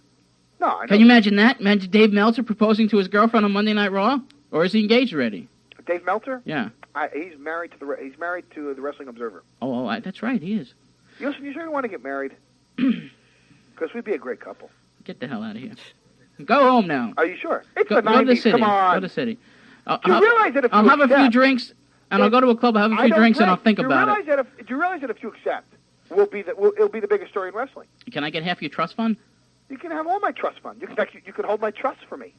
No, I know. Can you imagine that? Imagine Dave Meltzer proposing to his girlfriend on Monday Night Raw? Or is he engaged already? Dave Meltzer? Yeah. He's married to the Wrestling Observer. Oh, that's right, he is. You sure you want to get married? Because we'd be a great couple. Get the hell out of here. Go home now. Are you sure? It's go, the 90s. Go to the city. Come on. Go to the city. Do you realize that if I'll have a few drinks, and I'll go to a club, I'll have a few drinks, and I'll think about it. Do you realize that if you accept, it'll be the biggest story in wrestling? Can I get half your trust fund? You can have all my trust fund. You can hold my trust for me.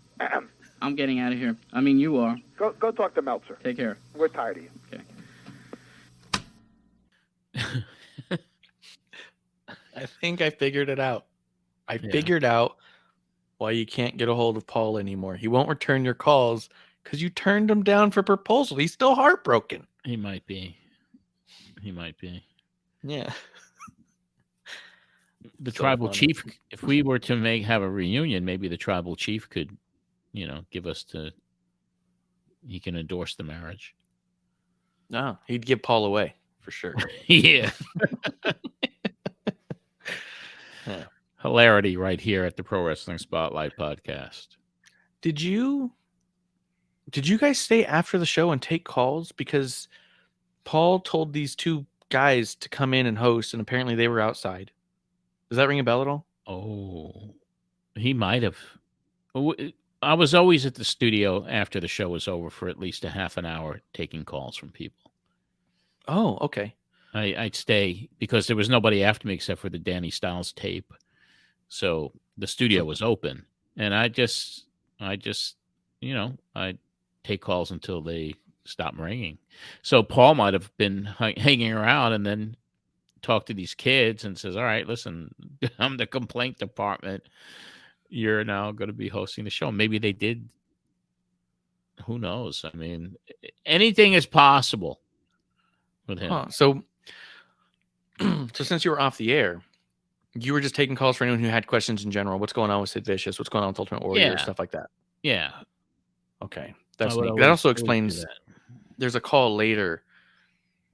I'm getting out of here. I mean, you are. Go talk to Meltzer. Take care. We're tired of you. Okay. I think I figured it out. I figured out why you can't get a hold of Paul anymore. He won't return your calls because you turned him down for proposal. He's still heartbroken. He might be. Yeah. The So tribal funny. chief, if we were to have a reunion, maybe the tribal chief could, give us he can endorse the marriage. No, he'd give Paul away for sure. Yeah. Hilarity right here at the Pro Wrestling Spotlight podcast. Did you guys stay after the show and take calls? Because Paul told these two guys to come in and host, and apparently they were outside. Does that ring a bell at all? Oh, he might have. I was always at the studio after the show was over for at least a half an hour taking calls from people. Oh, okay. I'd stay because there was nobody after me except for the Danny Styles tape. So the studio was open, and I just, I'd take calls until they stopped ringing. So Paul might have been hanging around and then talked to these kids and says, all right, listen, I'm the complaint department. You're now going to be hosting the show. Maybe they did. Who knows? I mean, anything is possible with him. Huh. So since you were off the air, you were just taking calls for anyone who had questions in general. What's going on with Sid Vicious? What's going on with Ultimate Warrior? Stuff like that. Yeah. Okay. That's neat. That also explains there's a call later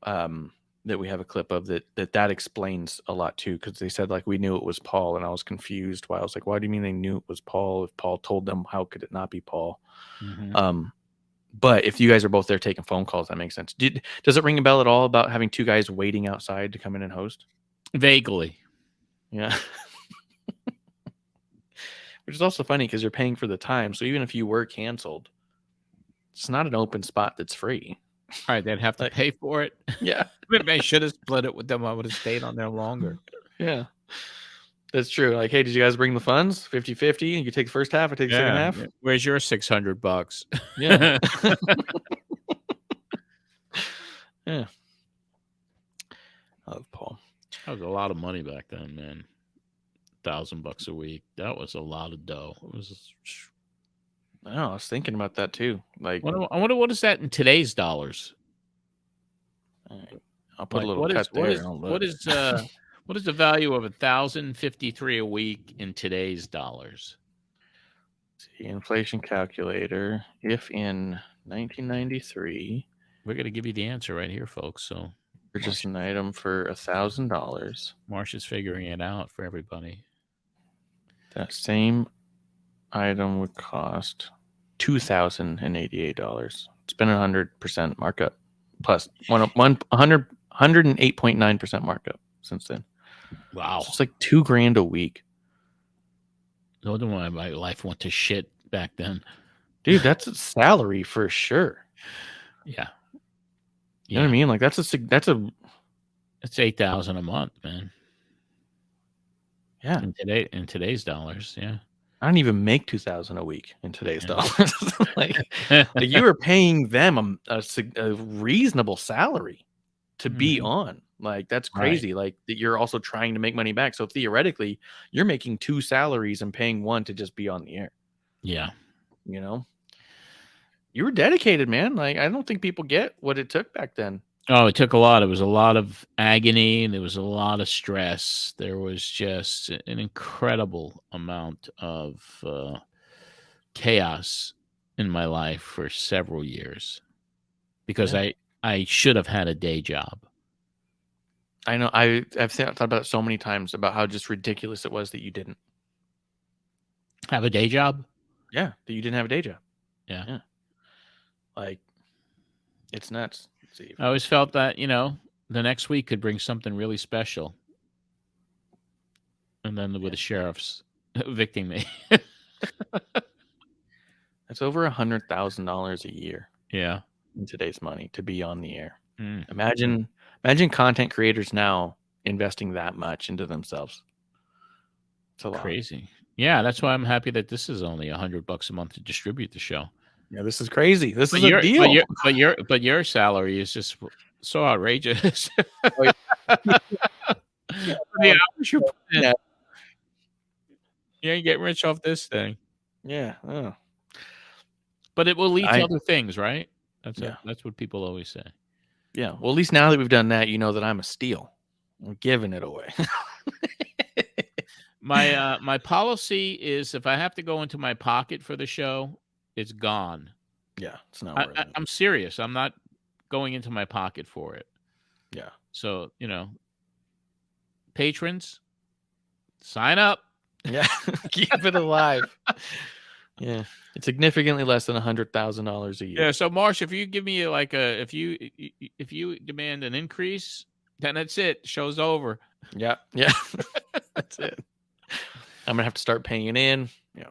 that we have a clip of that explains a lot too, because they said like we knew it was Paul, and I was confused why. I was like, why do you mean they knew it was Paul? If Paul told them, how could it not be Paul? Mm-hmm. But if you guys are both there taking phone calls, that makes sense. Does it ring a bell at all about having two guys waiting outside to come in and host? Vaguely. Yeah. Which is also funny because you're paying for the time. So even if you were canceled, it's not an open spot that's free. All right, they'd have to pay for it. Yeah. Maybe I should have split it with them. I would have stayed on there longer. Yeah. That's true. Like, hey, did you guys bring the funds? 50-50? You take the first half, I take the second half? Yeah. Where's your $600? Yeah. Yeah. I love Paul. That was a lot of money back then, man. $1,000 a week. That was a lot of dough. It was. I know. I was thinking about that too. Like, I wonder what is that in today's dollars. All right. I'll put a little cut there. What is the value of $1,053 a week in today's dollars? See, inflation calculator. If in 1993, we're going to give you the answer right here, folks. So purchase an item for $1,000. Marsh is figuring it out for everybody. That same item would cost $2,088. It's been 100% markup, plus 108.9% markup since then. Wow, so it's like $2,000 a week. No wonder why my life went to shit back then, dude. That's a salary for sure. Yeah, you know what I mean. Like that's $8,000 a month, man. Yeah, in today's dollars, yeah. I don't even make $2,000 a week in today's dollars. like you were paying them a reasonable salary to be on. Like that's crazy. Right. Like that you're also trying to make money back. So theoretically, you're making two salaries and paying one to just be on the air. Yeah, you know, you were dedicated, man. Like I don't think people get what it took back then. Oh, it took a lot. It was a lot of agony. There was a lot of stress. There was just an incredible amount of chaos in my life for several years because I should have had a day job. I know. I've thought about it so many times about how just ridiculous it was that you didn't have a day job. Yeah, that you didn't have a day job. Yeah. Like it's nuts. I always felt that, the next week could bring something really special. And then with the sheriffs evicting me. That's over $100,000 a year. Yeah. In today's money to be on the air. Mm. Imagine content creators now investing that much into themselves. It's a lot. Crazy. Yeah, that's why I'm happy that this is only $100 a month to distribute the show. Yeah, this is crazy. This is a deal. But your salary is just so outrageous. Oh, The hours you put in. You ain't getting rich off this thing. Yeah. Oh. But it will lead to other things, right? That's what people always say. Yeah. Well, at least now that we've done that, you know that I'm a steal. I'm giving it away. My policy is if I have to go into my pocket for the show, it's gone. Yeah, it's not worth it. I'm serious. I'm not going into my pocket for it. Yeah. So, patrons, sign up. Yeah. Keep it alive. Yeah. It's significantly less than $100,000 a year. Yeah. So, Marsh, if you give me if you demand an increase, then that's it. Show's over. Yeah. Yeah. That's it. I'm going to have to start paying in. Yeah.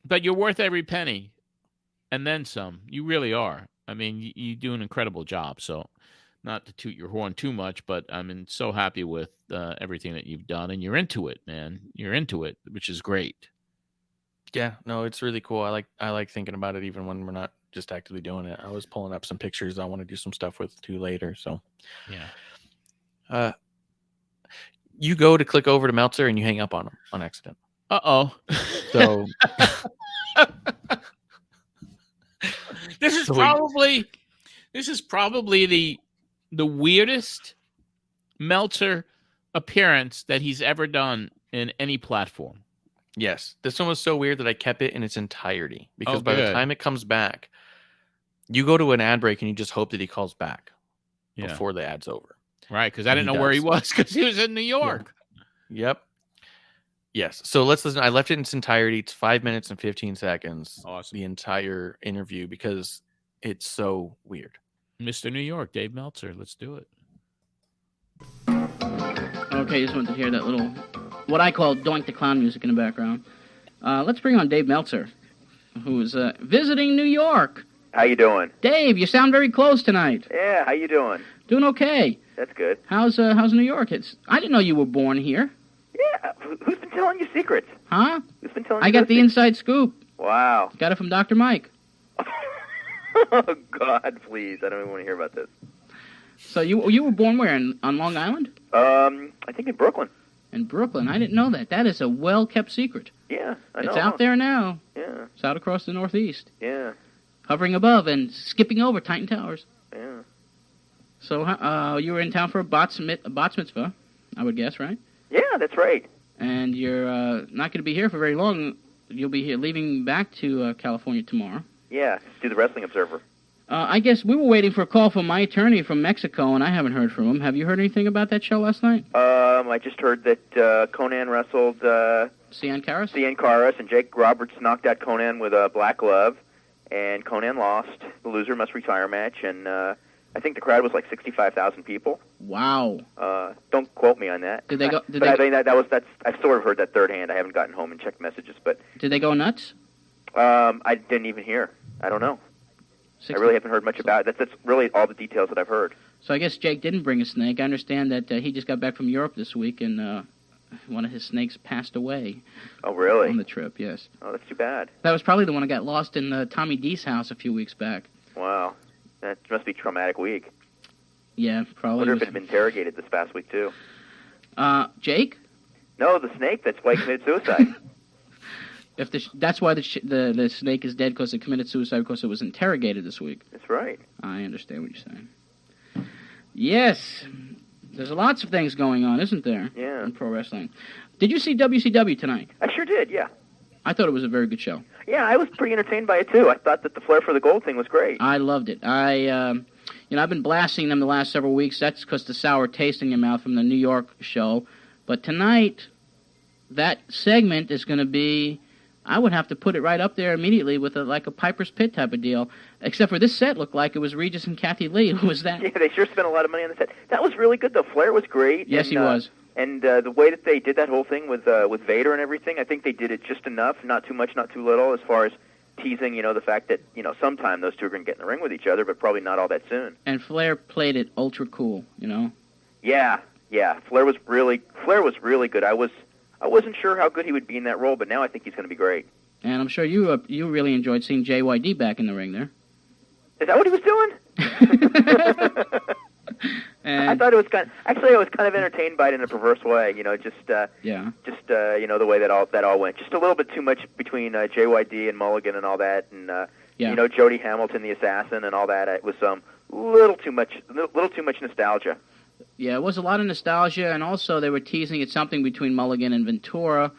But you're worth every penny and then some. You really are. I mean, you do an incredible job. So not to toot your horn too much, but I'm so happy with everything that you've done. And you're into it, man. You're into it, which is great. Yeah. No, it's really cool. I like thinking about it even when we're not just actively doing it. I was pulling up some pictures I want to do some stuff with too later. So, yeah. You go to click over to Meltzer and you hang up on him on accident. Uh-oh. So this is probably the weirdest Meltzer appearance that he's ever done in any platform. Yes. This one was so weird that I kept it in its entirety because by the time it comes back, you go to an ad break and you just hope that he calls back before the ad's over. Right, because I didn't know where he was because he was in New York. Yeah. Yep. Yes. So let's listen. I left it in its entirety. It's 5 minutes and 15 seconds. Awesome. The entire interview because it's so weird. Mr. New York, Dave Meltzer. Let's do it. Okay, just wanted to hear that little, what I call Doink the Clown music in the background. Let's bring on Dave Meltzer, who's visiting New York. How you doing? Dave, you sound very close tonight. Yeah, how you doing? Doing okay. That's good. How's New York? I didn't know you were born here. Yeah, who's been telling you secrets? Huh? Who's been telling you I got the inside scoop. Wow. Got it from Dr. Mike. Oh, God, please. I don't even want to hear about this. So you were born where, on Long Island? I think in Brooklyn. In Brooklyn? I didn't know that. That is a well-kept secret. Yeah, I know. It's out there now. Yeah. It's out across the Northeast. Yeah. Hovering above and skipping over Titan Towers. Yeah. So you were in town for a bat mitzvah, I would guess, right? Yeah, that's right. And you're not going to be here for very long. You'll be here, leaving back to California tomorrow. Yeah, do the Wrestling Observer. I guess we were waiting for a call from my attorney from Mexico, and I haven't heard from him. Have you heard anything about that show last night? I just heard that Conan wrestled Cian Caras? Cian Caras, and Jake Roberts knocked out Conan with a black glove, and Conan lost. The loser must retire match, and I think the crowd was like 65,000 people. Wow. Don't quote me on that. Did they go? I think I've sort of heard that third hand. I haven't gotten home and checked messages, but did they go nuts? I didn't even hear. I don't know. I really haven't heard much about it. That's really all the details that I've heard. So I guess Jake didn't bring a snake. I understand that he just got back from Europe this week, and one of his snakes passed away. Oh, really? On the trip, yes. Oh, that's too bad. That was probably the one that got lost in Tommy D's house a few weeks back. Wow. That must be a traumatic week. Yeah, probably. I wonder if it had been interrogated this past week, too. Jake? No, the snake that's committed suicide. That's why the snake is dead, because it committed suicide because it was interrogated this week. That's right. I understand what you're saying. Yes, there's lots of things going on, isn't there? Yeah. In pro wrestling. Did you see WCW tonight? I sure did. Yeah. I thought it was a very good show. Yeah, I was pretty entertained by it too. I thought that the Flair for the Gold thing was great. I loved it. I've been blasting them the last several weeks. That's because the sour taste in your mouth from the New York show. But tonight, that segment is going to be, I would have to put it right up there immediately with like a Piper's Pit type of deal. Except for this set looked like it was Regis and Kathy Lee. Who was that? Yeah, they sure spent a lot of money on the set. That was really good, though. Flair was great. Yes, he was. And the way that they did that whole thing with Vader and everything, I think they did it just enough, not too much, not too little, as far as teasing, the fact that, sometime those two are going to get in the ring with each other, but probably not all that soon. And Flair played it ultra cool, Yeah. Flair was really good. I wasn't sure how good he would be in that role, but now I think he's going to be great. And I'm sure you really enjoyed seeing JYD back in the ring there. Is that what he was doing? I thought it was actually I was kind of entertained by it in a perverse way, you know, just you know, the way that all went. Just a little bit too much between JYD and Mulligan and all that, and you know, Jody Hamilton the assassin and all that. It was little too much nostalgia. Yeah, it was a lot of nostalgia, and also they were teasing at something between Mulligan and Ventura.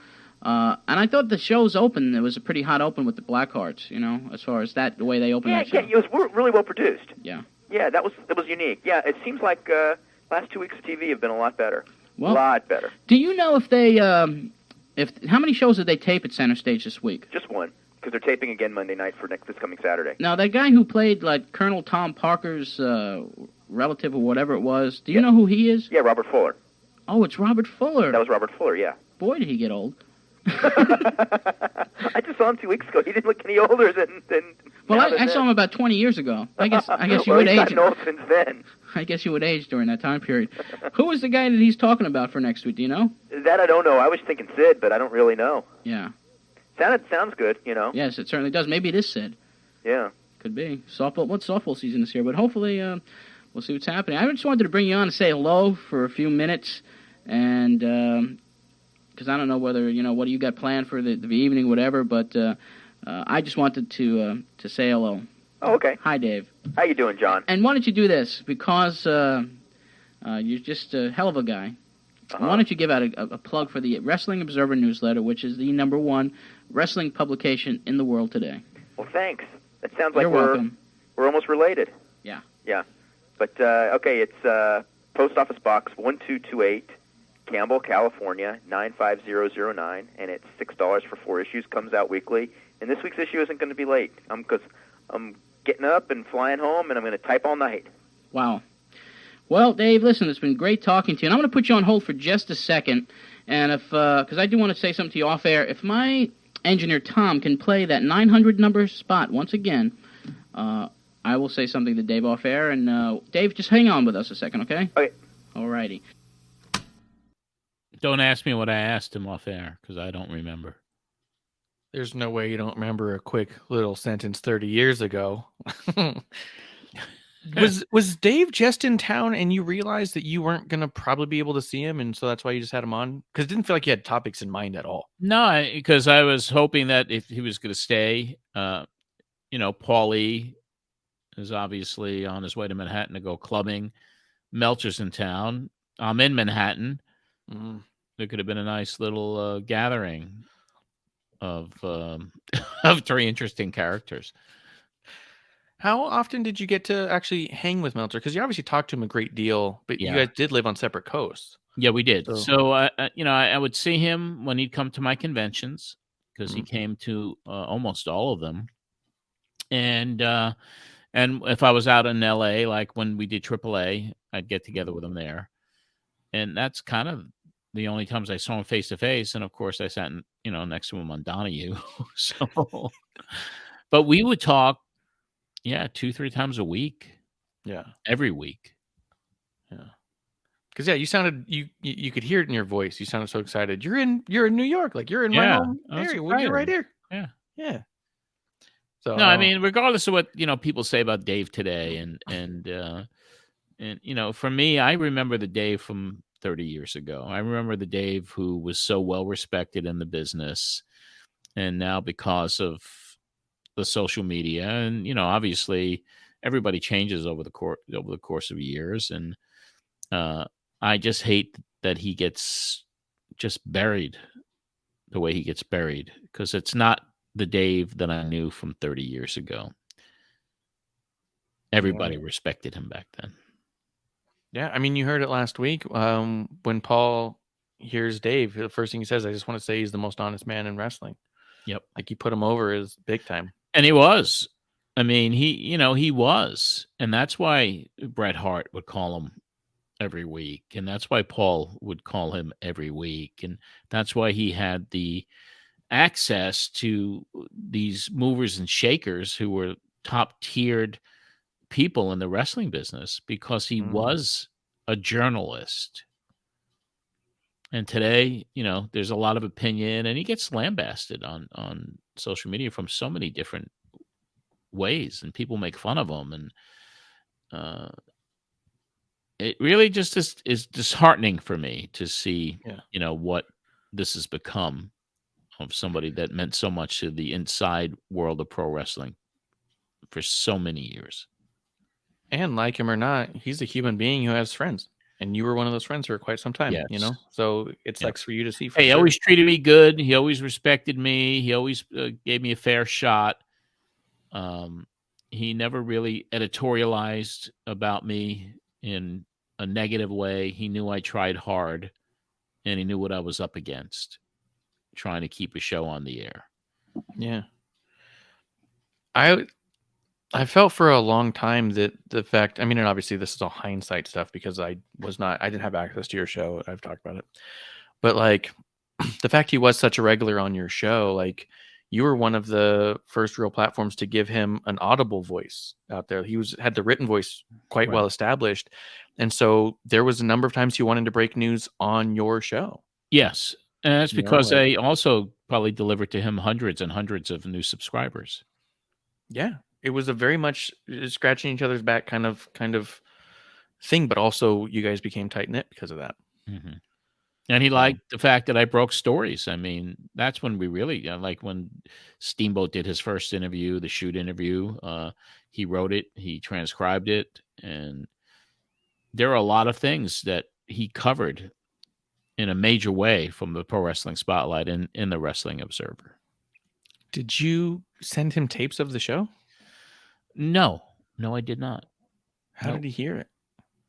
And I thought the show's open. It was a pretty hot open with the Blackhearts, you know, as far as the way they opened that show. Yeah, it was really well produced. Yeah. Yeah, it was unique. Yeah, it seems like last 2 weeks of TV have been a lot better. Well, a lot better. Do you know if they, how many shows did they tape at Center Stage this week? Just one, because they're taping again Monday night for this coming Saturday. Now, that guy who played, like, Colonel Tom Parker's relative or whatever it was, do you know who he is? Yeah, Robert Fuller. Oh, it's Robert Fuller. That was Robert Fuller, yeah. Boy, did he get old. I just saw him 2 weeks ago. He didn't look any older than well, I saw him about 20 years ago. I guess you would age. He's gotten old since then. I guess you would age during that time period. Who was the guy that he's talking about for next week? Do you know? That I don't know. I was thinking Sid, but I don't really know. Yeah. Sounds good, you know. Yes, it certainly does. Maybe it is Sid. Yeah. Could be. Softball season is here, but hopefully we'll see what's happening. I just wanted to bring you on and say hello for a few minutes, and because I don't know whether, you know, what do you got planned for the evening, whatever, but I just wanted to say hello. Oh, okay. Hi, Dave. How you doing, John? And why don't you do this? Because you're just a hell of a guy. Why don't you give out a plug for the Wrestling Observer newsletter, which is the #1 wrestling publication in the world today? Well, thanks. That sounds like welcome. We're almost related. Yeah. Yeah. But, okay, it's Post Office Box 1228, Campbell, California, 95009, and it's $6 for 4 issues, comes out weekly. And this week's issue isn't going to be late, because I'm getting up and flying home, and I'm going to type all night. Wow. Well, Dave, listen, it's been great talking to you, and I'm going to put you on hold for just a second, and because I do want to say something to you off air, if my engineer Tom can play that 900 number spot once again, I will say something to Dave off air, and Dave, just hang on with us a second, okay? Okay. All righty. Don't ask me what I asked him off air, because I don't remember. There's no way you don't remember a quick little sentence 30 years ago. Was Dave just in town and you realized that you weren't going to probably be able to see him, and so that's why you just had him on? Because it didn't feel like you had topics in mind at all. No, because I was hoping that if he was going to stay, you know, Paulie is obviously on his way to Manhattan to go clubbing. Meltzer's in town. I'm in Manhattan. There could have been a nice little gathering of 3 interesting characters. How often did you get to actually hang with Meltzer? Because you obviously talked to him a great deal, but you guys did live on separate coasts. Yeah, we did. So, you know, I would see him when he'd come to my conventions, because he came to almost all of them. And if I was out in L.A., like when we did AAA, I'd get together with him there. And that's kind of the only times I saw him face to face. And of course, I sat, you know, next to him on Donahue. So, but we would talk. Yeah, 2-3 times a week. Yeah, every week. Yeah, because you sounded you could hear it in your voice. You sounded so excited. You're in New York, like you're in my home area. Well, you're right here. Yeah. So no, I mean, regardless of what people say about Dave today, and you know, for me, I remember the Dave from 30 years ago. I remember the Dave who was so well respected in the business, and now because of the social media, and obviously everybody changes over the course of years, and I just hate that he gets just buried the way he gets buried, because it's not the Dave that I knew from 30 years ago. Everybody respected him back then. Yeah, I mean, you heard it last week when Paul hears Dave. The first thing he says, "I just want to say he's the most honest man in wrestling." Yep, like he put him over as big time. And he was. I mean, he was. And that's why Bret Hart would call him every week. And that's why Paul would call him every week. And that's why he had the access to these movers and shakers who were top-tiered people in the wrestling business, because he was a journalist. And today, there's a lot of opinion, and he gets lambasted on social media from so many different ways, and people make fun of him. And it really just is disheartening for me to see, what this has become of somebody that meant so much to the inside world of pro wrestling for so many years. And like him or not, he's a human being who has friends. And you were one of those friends for quite some time, Yes. So it sucks for you to see. Hey, he always treated me good. He always respected me. He always gave me a fair shot. He never really editorialized about me in a negative way. He knew I tried hard, and he knew what I was up against, trying to keep a show on the air. Yeah. I felt for a long time that the fact, and obviously this is all hindsight stuff because I didn't have access to your show. I've talked about it. But like the fact he was such a regular on your show, like you were one of the first real platforms to give him an audible voice out there. He had the written voice quite well established. And so there was a number of times he wanted to break news on your show. Yes. And that's because I also probably delivered to him hundreds and hundreds of new subscribers. Yeah. It was a very much scratching each other's back kind of thing, but also you guys became tight knit because of that. Mm-hmm. And he liked the fact that I broke stories. That's when we really like when Steamboat did his first interview, the shoot interview. He wrote it, he transcribed it, and there are a lot of things that he covered in a major way from the Pro Wrestling Spotlight and in the Wrestling Observer. Did you send him tapes of the show? No, I did not. How did he hear it?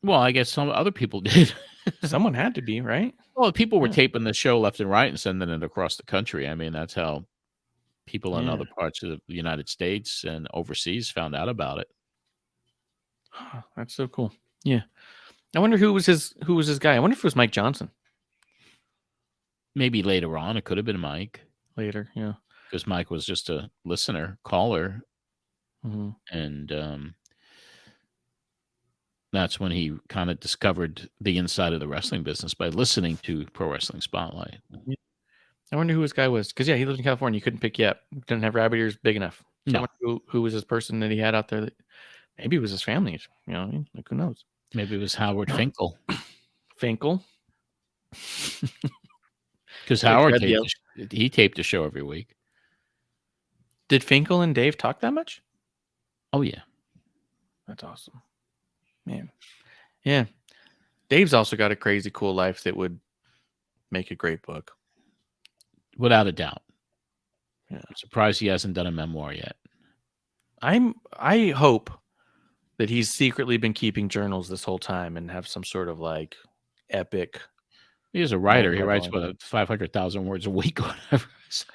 Well, I guess some other people did. Someone had to be, right? Well, people were taping the show left and right and sending it across the country. That's how people in other parts of the United States and overseas found out about it. That's so cool. Yeah. I wonder who was his guy. I wonder if it was Mike Johnson. Maybe later on. It could have been Mike. Later, yeah. Because Mike was just a listener, caller. Mm-hmm. And that's when he kind of discovered the inside of the wrestling business by listening to Pro Wrestling Spotlight. Yeah. I wonder who his guy was. Because, he lived in California. You couldn't pick you up. Didn't have rabbit ears big enough. So no. I wonder who was this person that he had out there. Maybe it was his family. Like, who knows? Maybe it was Howard Finkel. Finkel? Because Howard taped the show every week. Did Finkel and Dave talk that much? Oh, yeah. That's awesome. Man. Yeah. Dave's also got a crazy cool life that would make a great book. Without a doubt. Yeah. I'm surprised he hasn't done a memoir yet. I hope that he's secretly been keeping journals this whole time and have some sort of like epic. He's a writer. He writes 500,000 words a week or whatever.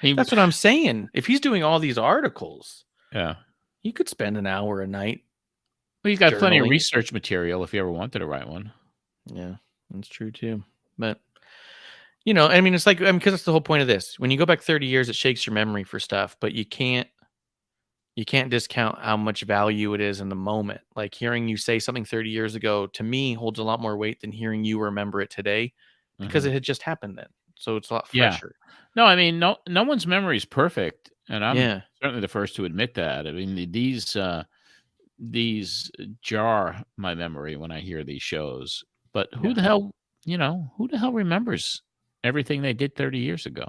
That's what I'm saying. If he's doing all these articles, yeah, he could spend an hour a night. Well, he's got plenty of research material if he ever wanted to write one. Yeah, that's true too. But it's like, because that's the whole point of this. When you go back 30 years, it shakes your memory for stuff, but you can't discount how much value it is in the moment. Like hearing you say something 30 years ago to me holds a lot more weight than hearing you remember it today, because it had just happened then. So it's a lot fresher. Yeah. No, no one's memory is perfect, and I'm certainly the first to admit that. These jar my memory when I hear these shows. But who the hell remembers everything they did 30 years ago?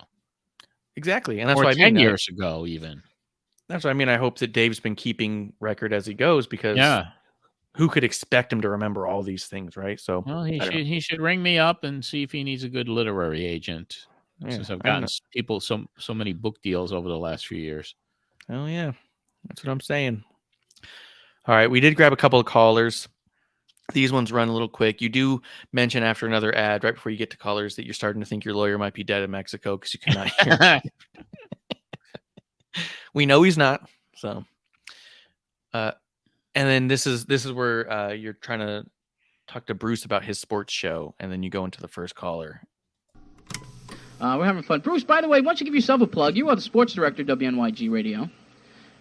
Exactly, and that's or why 10 years ago even. That's what I mean. I hope that Dave's been keeping record as he goes, because who could expect him to remember all these things, right? So he should ring me up and see if he needs a good literary agent. Since I've gotten people so many book deals over the last few years. Oh yeah, that's what I'm saying. All right, we did grab a couple of callers. These ones run a little quick. You do mention after another ad, right before you get to callers, that you're starting to think your lawyer might be dead in Mexico because you cannot hear. We know he's not. So, and then this is where you're trying to talk to Bruce about his sports show, and then you go into the first caller. We're having fun. Bruce, by the way, why don't you give yourself a plug? You are the sports director of WNYG Radio,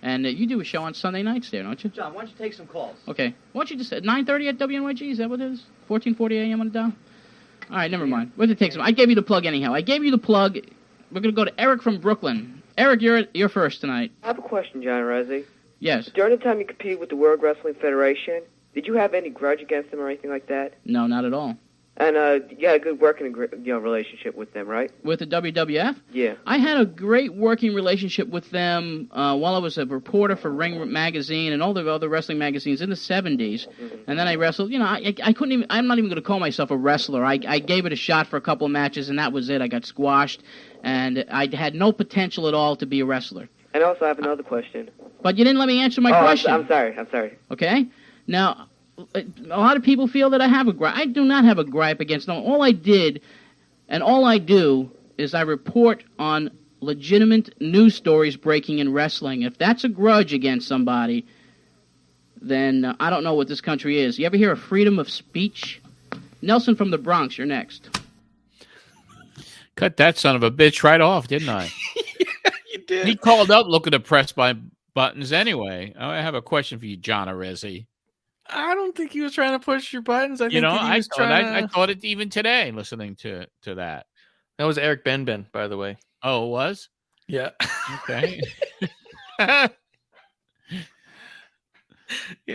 and you do a show on Sunday nights there, don't you? John, why don't you take some calls? Okay. Why don't you just at 9:30 at WNYG? Is that what it is? 1440 a.m. on the dial? All right, never mind. We'll take some. I gave you the plug anyhow. I gave you the plug. We're going to go to Eric from Brooklyn. Eric, you're first tonight. I have a question, John Arezzi. Yes. During the time you competed with the World Wrestling Federation, did you have any grudge against them or anything like that? No, not at all. And you had a good working relationship with them, right? With the WWF? Yeah. I had a great working relationship with them while I was a reporter for Ring Magazine and all the other wrestling magazines in the 70s. And then I wrestled. You know, I couldn't even. I'm not even going to call myself a wrestler. I gave it a shot for a couple of matches, and that was it. I got squashed, and I had no potential at all to be a wrestler. And also, I have another question. But you didn't let me answer my question. I'm sorry. Okay? Now, a lot of people feel that I have a gripe. I do not have a gripe against them. All I did, and all I do, is I report on legitimate news stories breaking in wrestling. If that's a grudge against somebody, then I don't know what this country is. You ever hear of freedom of speech? Nelson from the Bronx, you're next. Cut that son of a bitch right off, didn't I? Yeah, you did. He called up looking to press my buttons anyway. I have a question for you, John Arezzi. I don't think he was trying to push your buttons. I thought it even today listening to that. That was Eric Ben, by the way. Oh, it was? Yeah. Okay. Yeah.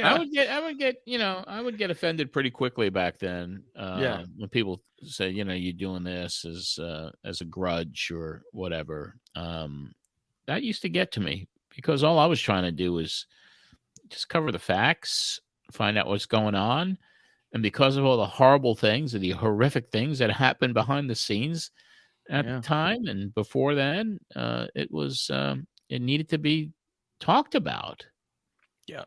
I would get offended pretty quickly back then. When people say, you're doing this as a grudge or whatever. That used to get to me because all I was trying to do was just cover the facts, find out what's going on. And because of all the horrible things and the horrific things that happened behind the scenes at the time and before then, it needed to be talked about. Yeah.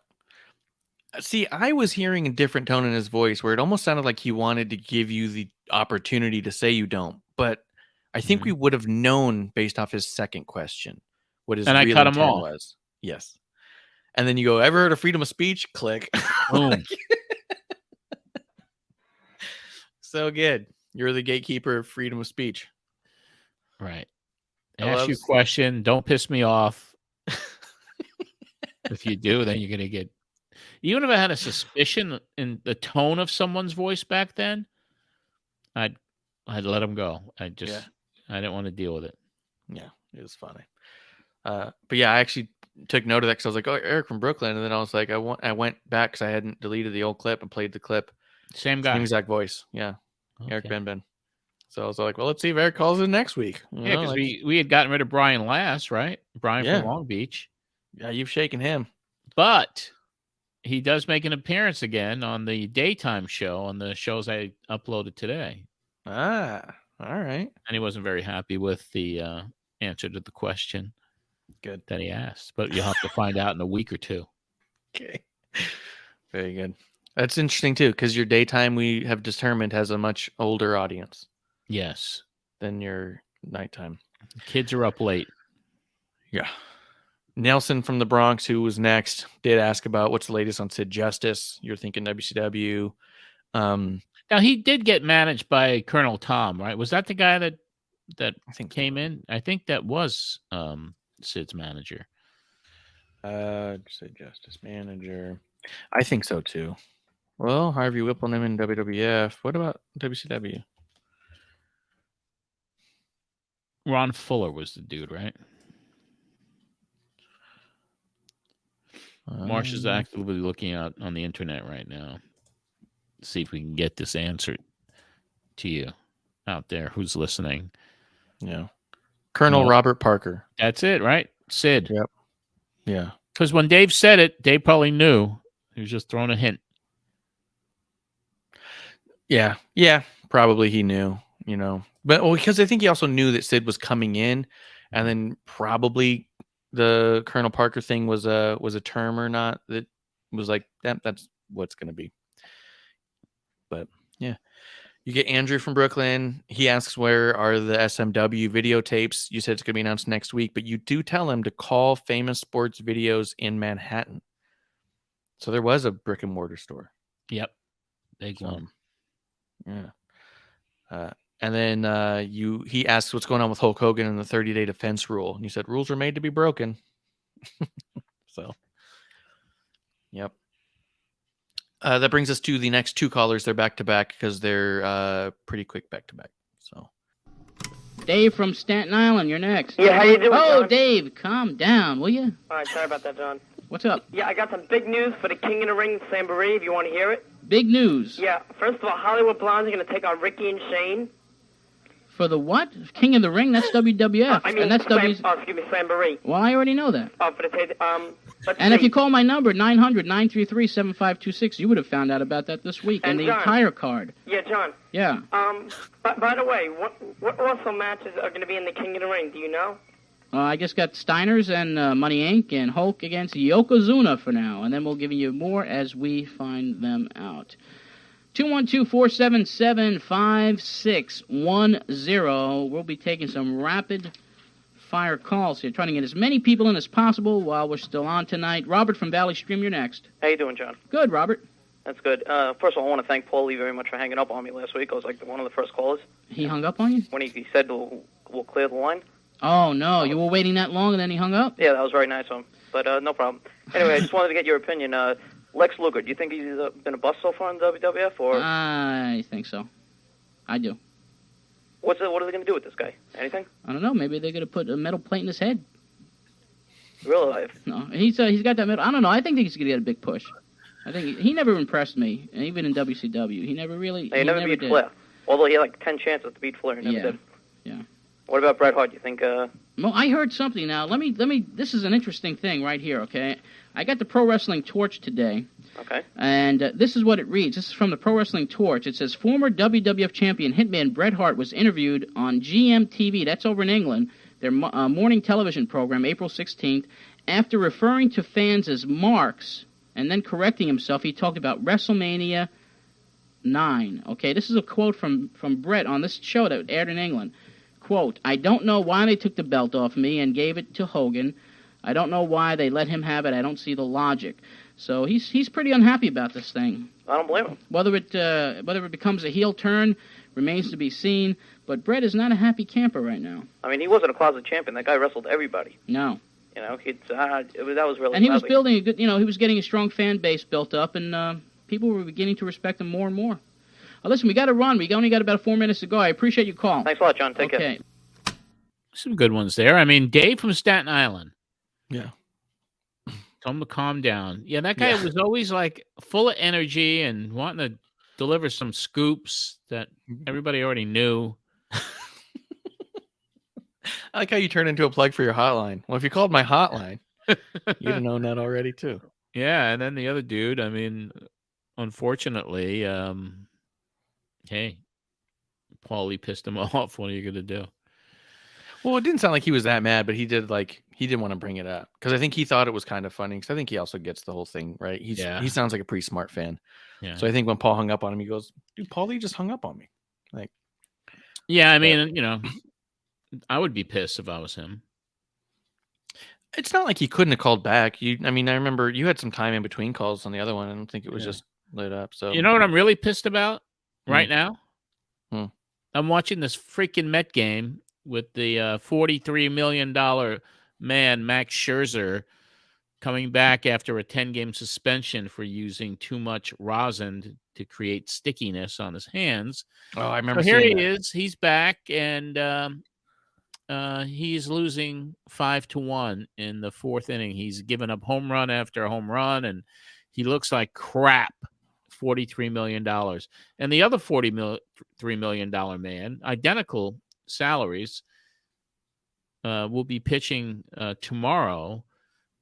See, I was hearing a different tone in his voice where it almost sounded like he wanted to give you the opportunity to say you don't. But I think we would have known based off his second question what his real intent was. Yes. And then you go, ever heard of freedom of speech? Click. Boom. So good. You're the gatekeeper of freedom of speech. Right. Ask you a question. Don't piss me off. If you do, then you're going to get... Even if I had a suspicion in the tone of someone's voice back then, I'd let them go. I didn't want to deal with it. Yeah, it was funny. But yeah, I actually took note of that because I was like, oh, Eric from Brooklyn. And then I was like, I went back because I hadn't deleted the old clip and played the clip. Same guy. Same exact voice. Yeah. Okay. Eric Ben. So I was like, well, let's see if Eric calls in next week. Yeah, because we had gotten rid of Brian last, right? Brian from Long Beach. Yeah, you've shaken him. But he does make an appearance again on the daytime show on the shows I uploaded today. Ah, all right. And he wasn't very happy with the answer to the question that he asked. But you'll have to find out in a week or two. Okay. Very good. That's interesting, too, because your daytime, we have determined, has a much older audience. Yes. Than your nighttime. Kids are up late. Yeah. Nelson from the Bronx, who was next, did ask about what's the latest on Sid Justice. You're thinking WCW. Now, he did get managed by Colonel Tom, right? Was that the guy that I think came in? I think that was Sid's manager. Sid Justice manager. I think so, too. Well, Harvey Whipple in WWF. What about WCW? Ron Fuller was the dude, right? Marsh is actively looking out on the internet right now. See if we can get this answer to you out there who's listening. Yeah. Colonel Robert Parker. That's it, right? Sid. Yep. Yeah. Because when Dave said it, Dave probably knew. He was just throwing a hint. Yeah. Yeah. Probably he knew, But because I think he also knew that Sid was coming in, and then probably the Colonel Parker thing was a term or not that was like that's what's going to be. But yeah, you get Andrew from Brooklyn. He asks, where are the SMW videotapes? You said it's going to be announced next week, but you do tell him to call Famous Sports Videos in Manhattan. So there was a brick and mortar store. Yep. Big one. Yeah. And then he asks what's going on with Hulk Hogan and the 30-day defense rule. And you said rules are made to be broken. So, yep. That brings us to the next two callers. They're back-to-back because they're pretty quick back-to-back. So, Dave from Staten Island, you're next. Yeah, how you doing, Oh, John? Dave, calm down, will you? All right, sorry about that, John. What's up? Yeah, I got some big news for the King of the Ring, Samboree, if you want to hear it. Big news. Yeah, first of all, Hollywood Blondes are going to take on Ricky and Shane. For the what? King of the Ring? That's WWF. I mean, and that's Samboree. Well, I already know that. For the And if you call my number, 900-933-7526, you would have found out about that this week and the John, entire card. Yeah, John. Yeah. By the way, what also matches are going to be in the King of the Ring? Do you know? I guess got Steiners and Money Inc. and Hulk against Yokozuna for now, and then we'll give you more as we find them out. 212-477-5610. We'll be taking some rapid-fire calls here, trying to get as many people in as possible while we're still on tonight. Robert from Valley Stream, you're next. How you doing, John? Good, Robert. That's good. First of all, I want to thank Paulie very much for hanging up on me last week. I was like one of the first callers. He hung up on you? When he said we'll clear the line. Oh, no. You were waiting that long and then he hung up? Yeah, that was very nice of him. But no problem. Anyway, I just wanted to get your opinion. Lex Luger, do you think he's been a bust so far in WWF? Or I think so. I do. What are they going to do with this guy? Anything? I don't know. Maybe they're going to put a metal plate in his head. Real life? No, he's got that metal. I don't know. I think he's going to get a big push. I think he never impressed me, even in WCW. He never really. He never beat Flair. Although he had like 10 chances to beat Flair, he never did. Yeah. What about Bret Hart? You think? Well, I heard something now. Let me. This is an interesting thing right here. Okay, I got the Pro Wrestling Torch today. Okay. And this is what it reads. This is from the Pro Wrestling Torch. It says former WWF champion Hitman Bret Hart was interviewed on GMTV. That's over in England. Their morning television program, April 16th. After referring to fans as marks and then correcting himself, he talked about WrestleMania 9. Okay, this is a quote from Bret on this show that aired in England. Quote, I don't know why they took the belt off me and gave it to Hogan. I don't know why they let him have it. I don't see the logic. So he's pretty unhappy about this thing. I don't blame him. Whether it becomes a heel turn remains to be seen. But Bret is not a happy camper right now. I mean, he wasn't a closet champion. That guy wrestled everybody. No. You know, that was really. And he was building a good. He was getting a strong fan base built up, and people were beginning to respect him more and more. Listen, we got to run. We only got about 4 minutes to go. I appreciate your call. Thanks a lot, John. Take care. Some good ones there. I mean, Dave from Staten Island. Yeah. Tell him to calm down. Yeah, that guy was always like full of energy and wanting to deliver some scoops that everybody already knew. I like how you turn into a plug for your hotline. Well, if you called my hotline, you'd have known that already too. Yeah, and then the other dude, I mean, unfortunately, hey, Paulie pissed him off. What are you going to do? Well, it didn't sound like he was that mad, but he didn't want to bring it up because I think he thought it was kind of funny. Because I think he also gets the whole thing right. He sounds like a pretty smart fan. Yeah. So I think when Paul hung up on him, he goes, "Dude, Paulie just hung up on me." Like, yeah, I mean, I would be pissed if I was him. It's not like he couldn't have called back. I remember you had some time in between calls on the other one. I don't think it was just lit up. So you know what I'm really pissed about right now? I'm watching this freaking Met game with the $43 million man, Max Scherzer, coming back after a 10-game suspension for using too much rosin to create stickiness on his hands. Oh, I remember. So here he is. He's back, and he's losing 5-1 in the fourth inning. He's given up home run after home run, and he looks like crap. $43 million. And the other $43 million man, identical salaries, will be pitching tomorrow.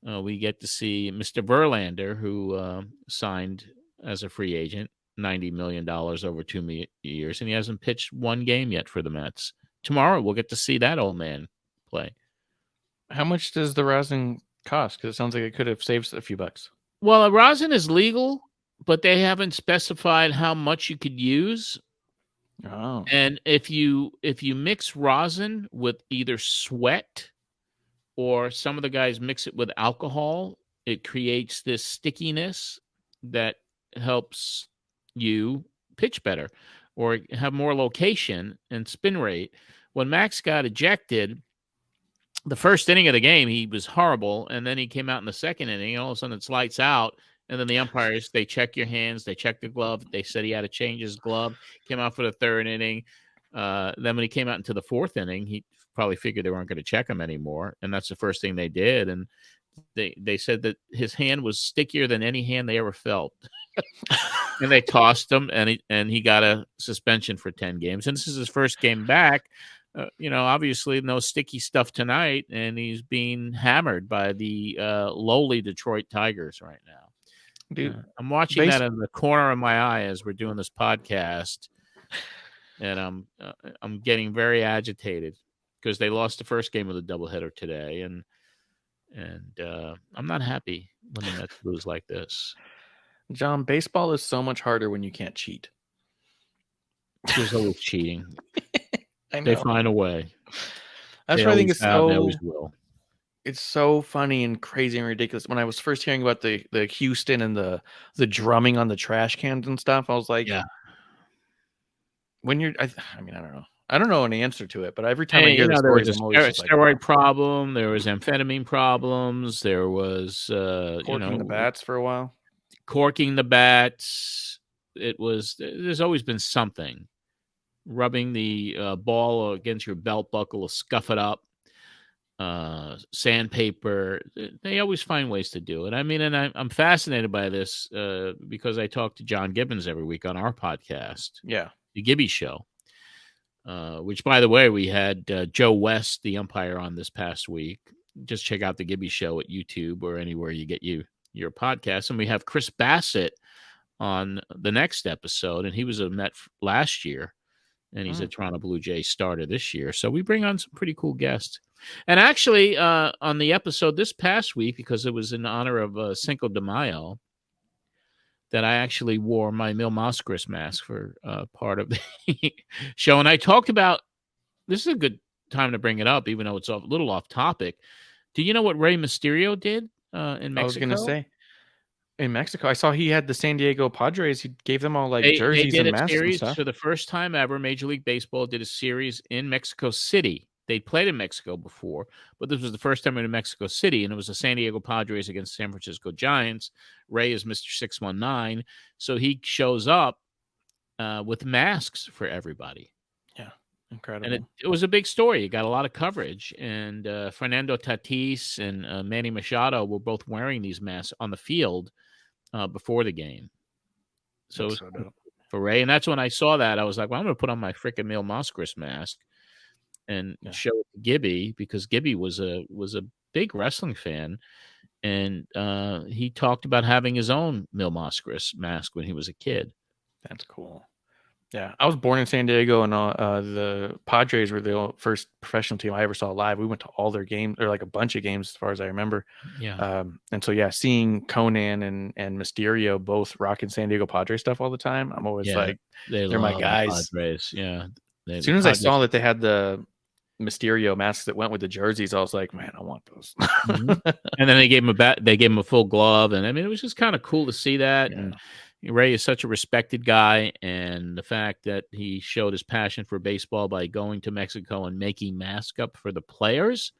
We get to see Mr. Verlander, who signed as a free agent, $90 million over 2 years, and he hasn't pitched one game yet for the Mets. Tomorrow, we'll get to see that old man play. How much does the rosin cost? Because it sounds like it could have saved a few bucks. Well, rosin is legal, but they haven't specified how much you could use. Oh. And if you mix rosin with either sweat or some of the guys mix it with alcohol, it creates this stickiness that helps you pitch better or have more location and spin rate. When Max got ejected, the first inning of the game, he was horrible, and then he came out in the second inning, and all of a sudden it's lights out, And then the umpires, they check your hands, they check the glove. They said he had to change his glove. Came out for the third inning. Then when he came out into the fourth inning, he probably figured they weren't going to check him anymore, and that's the first thing they did. And they said that his hand was stickier than any hand they ever felt. And they tossed him, and he got a suspension for 10 games. And this is his first game back. Obviously no sticky stuff tonight, and he's being hammered by the lowly Detroit Tigers right now. Dude, I'm watching that in the corner of my eye as we're doing this podcast, and I'm getting very agitated because they lost the first game of the doubleheader today, and I'm not happy when the Mets lose like this. John, baseball is so much harder when you can't cheat. There's always cheating. I know. They find a way. That's what I think is so. They always will. It's so funny and crazy and ridiculous. When I was first hearing about the Houston and the drumming on the trash cans and stuff, I was like, yeah. When you're, I mean, I don't know. I don't know an answer to it, but every time I hear the there stories, was I'm a always steroid problem. There was amphetamine problems. There was corking the bats for a while. Corking the bats. There's always been something. Rubbing the ball against your belt buckle to scuff it up. Sandpaper. They always find ways to do it. I mean, and I'm fascinated by this because I talk to John Gibbons every week on our podcast. Yeah. The Gibby Show. Which, by the way, we had Joe West, the umpire, on this past week. Just check out the Gibby Show at YouTube or anywhere you get your podcast. And we have Chris Bassett on the next episode, and he was a Met last year, and he's a Toronto Blue Jays starter this year. So we bring on some pretty cool guests. And actually, on the episode this past week, because it was in honor of Cinco de Mayo, that I actually wore my Mil Mascaris mask for part of the show. And I talked about, this is a good time to bring it up, even though it's a little off topic. Do you know what Rey Mysterio did in Mexico? I was going to say, in Mexico, I saw he had the San Diego Padres. He gave them all jerseys and masks and stuff. For the first time ever, Major League Baseball did a series in Mexico City. They'd played in Mexico before, but this was the first time in Mexico City, and it was the San Diego Padres against San Francisco Giants. Ray is Mr. 619, so he shows up with masks for everybody. Yeah, incredible. And it was a big story. It got a lot of coverage, and Fernando Tatis and Manny Machado were both wearing these masks on the field before the game. So for Ray, and that's when I saw that, I was like, well, I'm going to put on my frickin' Mil Mascaris mask and show it to Gibby, because Gibby was a big wrestling fan, and he talked about having his own Mil Mascaris mask when he was a kid. That's cool. Yeah, I was born in San Diego, and the Padres were the first professional team I ever saw live. We went to all their games, or like a bunch of games, as far as I remember. Yeah. And so seeing Conan and Mysterio both rocking San Diego Padres stuff all the time, I'm always like, they're my guys. Padres. Yeah. As soon as I saw that they had the Mysterio masks that went with the jerseys, I was like, man, I want those. Mm-hmm. And then they gave him a full glove, and I mean, it was just kind of cool to see that. Yeah. And Ray is such a respected guy, and the fact that he showed his passion for baseball by going to Mexico and making masks up for the players,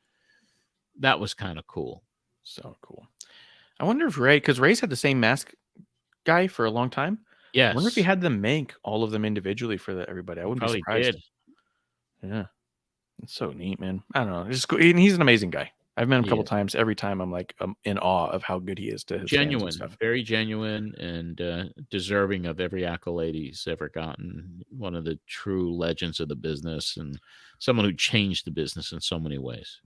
that was kind of cool. So cool. I wonder if because Ray's had the same mask guy for a long time. Yes. I wonder if he had them make all of them individually for everybody. I wouldn't be surprised. Yeah. It's so neat, man. I don't know. It's just cool. And he's an amazing guy. I've met him a couple times. Every time I'm like in awe of how good he is to his fans and stuff. Very genuine, and deserving of every accolade he's ever gotten. One of the true legends of the business, and someone who changed the business in so many ways.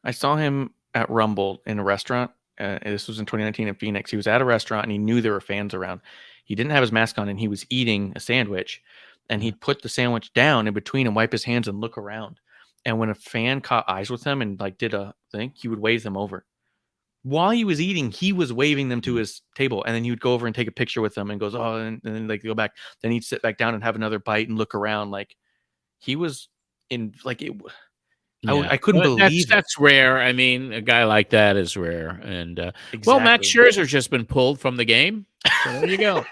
I saw him at Rumble in a restaurant. This was in 2019 in Phoenix. He was at a restaurant, and he knew there were fans around. He didn't have his mask on, and he was eating a sandwich, and he'd put the sandwich down in between and wipe his hands and look around. And when a fan caught eyes with him and did a thing, he would wave them over. While he was eating, he was waving them to his table, and then he would go over and take a picture with them and goes, oh, and then go back. Then he'd sit back down and have another bite and look around. Like he was in it. Yeah. I couldn't believe that's rare. I mean, a guy like that is rare. And well, Max Scherzer's just been pulled from the game. So there you go.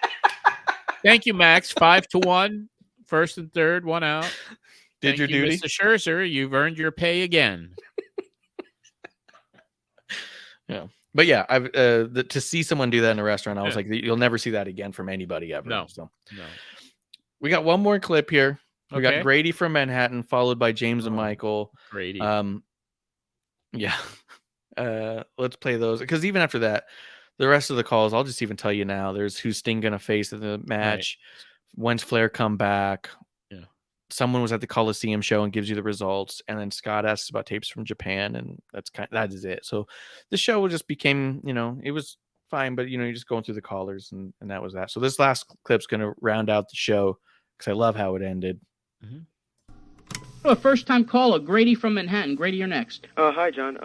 Thank you, Max. 5-1, first and third, one out. Did your duty, Mr. Scherzer? You've earned your pay again. Yeah. But yeah, I've to see someone do that in a restaurant, I was like, you'll never see that again from anybody ever. No. We got one more clip here. We got Okay. Grady from Manhattan, followed by James and Michael. Grady. Yeah. Let's play those, because even after that, the rest of the calls, I'll just even tell you now. There's who's Sting gonna face in the match. Right. When's Flair come back? Yeah. Someone was at the Coliseum show and gives you the results, and then Scott asks about tapes from Japan, and that is it. So the show just became, it was fine, but you're just going through the callers, and that was that. So this last clip's gonna round out the show because I love how it ended. Mm-hmm. Oh, first-time caller, Grady from Manhattan. Grady, you're next. Hi, John.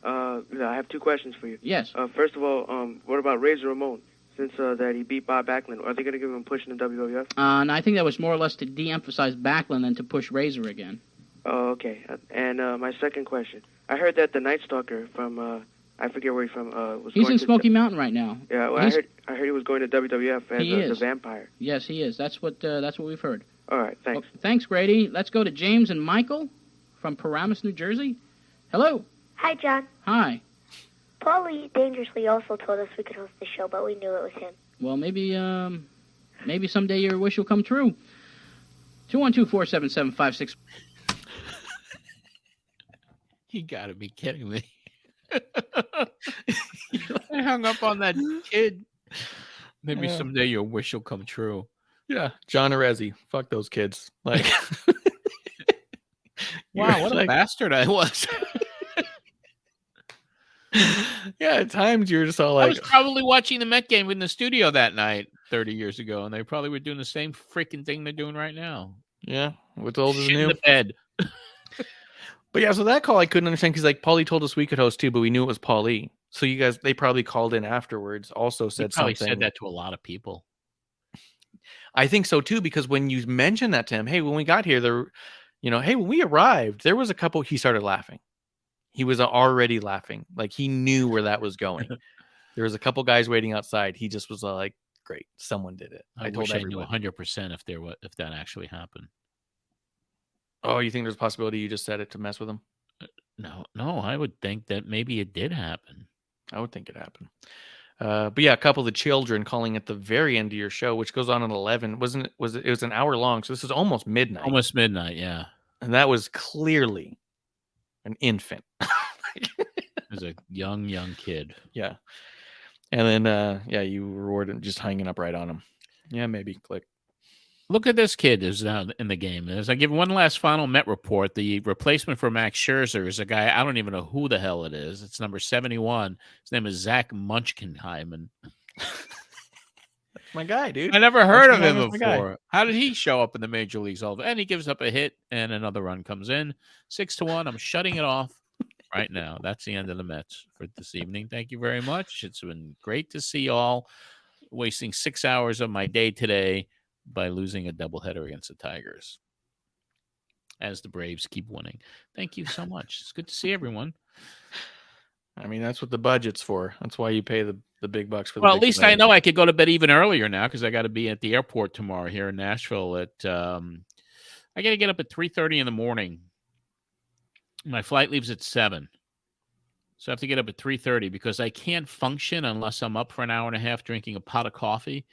I have two questions for you. Yes. First of all, what about Razor Ramon? Since that he beat Bob Backlund, are they going to give him a push in the WWF? And I think that was more or less to de-emphasize Backlund than to push Razor again. Oh, okay. And my second question. I heard that the Night Stalker from, I forget where he's from, was He's going in to Smoky Mountain right now. Yeah, well, I heard he was going to WWF as the Vampire. Yes, he is. That's what we've heard. All right, thanks. Well, thanks, Grady. Let's go to James and Michael from Paramus, New Jersey. Hello. Hi, John. Hi. Paulie dangerously also told us we could host the show, but we knew it was him. Well, maybe someday your wish will come true. 212-477-56. You gotta be kidding me. I hung up on that kid. Maybe someday your wish will come true. Yeah, John Arezzi. Fuck those kids. Like, wow, what a bastard I was. Yeah, at times you're just all like, I was probably watching the Met game in the studio that night 30 years ago, and they probably were doing the same freaking thing they're doing right now. Yeah, what's old is Shit new. in the bed. But yeah, so that call I couldn't understand because like Paulie told us we could host too, but we knew it was Paulie. So you guys, they probably called in afterwards. Also said probably something. Said that to a lot of people. I think so too, because when you mentioned that to him, hey, when we got here, hey, when we arrived, there was a couple. He started laughing. He was already laughing, like he knew where that was going. There was a couple guys waiting outside. He just was like, "Great, someone did it." I wish I knew 100% if that actually happened. Oh, you think there's a possibility you just said it to mess with him? No, I would think that maybe it did happen. I would think it happened. But yeah, a couple of the children calling at the very end of your show, which goes on at 11, it was an hour long, so this is almost midnight. Almost midnight, yeah. And that was clearly an infant. It was a young kid. Yeah. And then you rewarded just hanging up right on him. Yeah, maybe click. Look at this kid who's in the game. As I give one last final Met report, the replacement for Max Scherzer is a guy, I don't even know who the hell it is. It's number 71. His name is Zach Munchkinheimen. That's my guy, dude. I never heard of him before. How did he show up in the Major Leagues? And he gives up a hit, and another run comes in. 6-1. I'm shutting it off right now. That's the end of the Mets for this evening. Thank you very much. It's been great to see you all. Wasting 6 hours of my day today by losing a doubleheader against the Tigers as the Braves keep winning. Thank you so much. It's good to see everyone. I mean, that's what the budget's for. That's why you pay the big bucks for the Well, at least I know I could go to bed even earlier now because I got to be at the airport tomorrow here in Nashville at I got to get up at 3:30 in the morning. My flight leaves at 7. So I have to get up at 3:30 because I can't function unless I'm up for an hour and a half drinking a pot of coffee.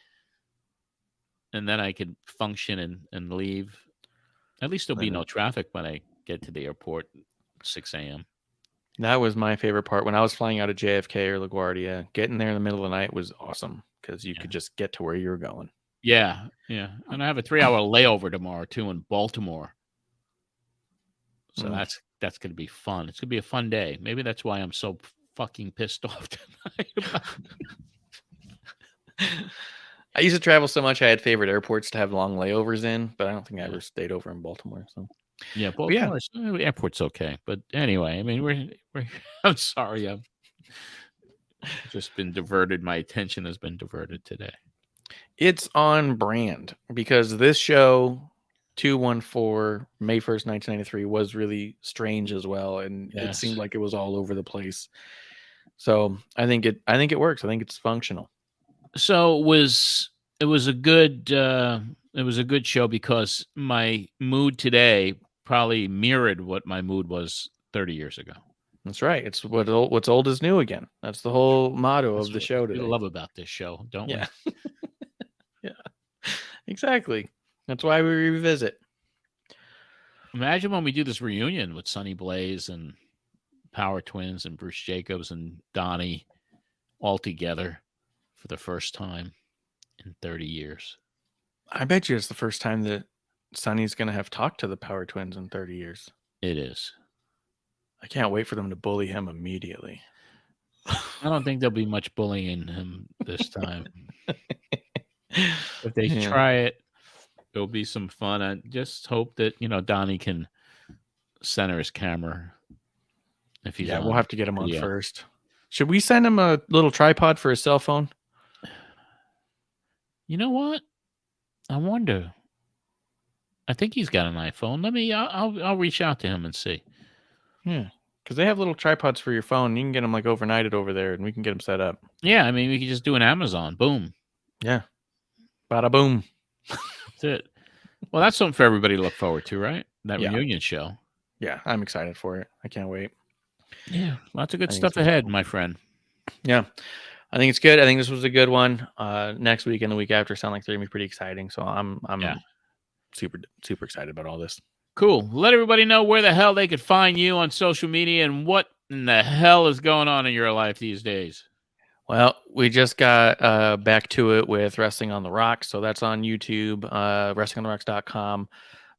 And then I could function and leave. At least there'll be no traffic when I get to the airport at 6 a.m. That was my favorite part. When I was flying out of JFK or LaGuardia, getting there in the middle of the night was awesome because you could just get to where you were going. Yeah. And I have a 3-hour layover tomorrow, too, in Baltimore. So that's going to be fun. It's going to be a fun day. Maybe that's why I'm so fucking pissed off tonight. I used to travel so much, I had favorite airports to have long layovers in, but I don't think I ever stayed over in Baltimore. So, yeah, Baltimore, airport's okay. But anyway, I mean, I'm sorry. I've just been diverted. My attention has been diverted today. It's on brand because this show, 214, May 1st, 1993, was really strange as well. And it seemed like it was all over the place. So I think it works. I think it's functional. So it was a good show because my mood today probably mirrored what my mood was 30 years ago. That's right. It's what's old is new again. That's the whole motto of the show today. We love about this show, don't we? Yeah, exactly. That's why we revisit. Imagine when we do this reunion with Sonny Blaze and Power Twins and Bruce Jacobs and Donnie all together for the first time in 30 years. I bet you it's the first time that Sonny's going to have talked to the Power Twins in 30 years. It is. I can't wait for them to bully him immediately. I don't think there'll be much bullying him this time. If they try it, it'll be some fun. I just hope that, Donnie can center his camera. If he's we'll have to get him on first. Should we send him a little tripod for his cell phone? You know what? I wonder. I think he's got an iPhone. I'll reach out to him and see. Yeah, because they have little tripods for your phone. You can get them like overnighted over there, and we can get them set up. Yeah, I mean, we could just do an Amazon. Boom. Yeah. Bada boom. That's it. Well, that's something for everybody to look forward to, right? That reunion show. Yeah, I'm excited for it. I can't wait. Yeah, lots of good stuff ahead, my friend. Yeah, I think it's good. I think this was a good one. Next week and the week after sound like they're gonna be pretty exciting. So I'm super excited about all this. Cool. Let everybody know where the hell they could find you on social media and what in the hell is going on in your life these days. Well, we just got back to it with Wrestling on the Rocks. So that's on YouTube, wrestlingontherocks.com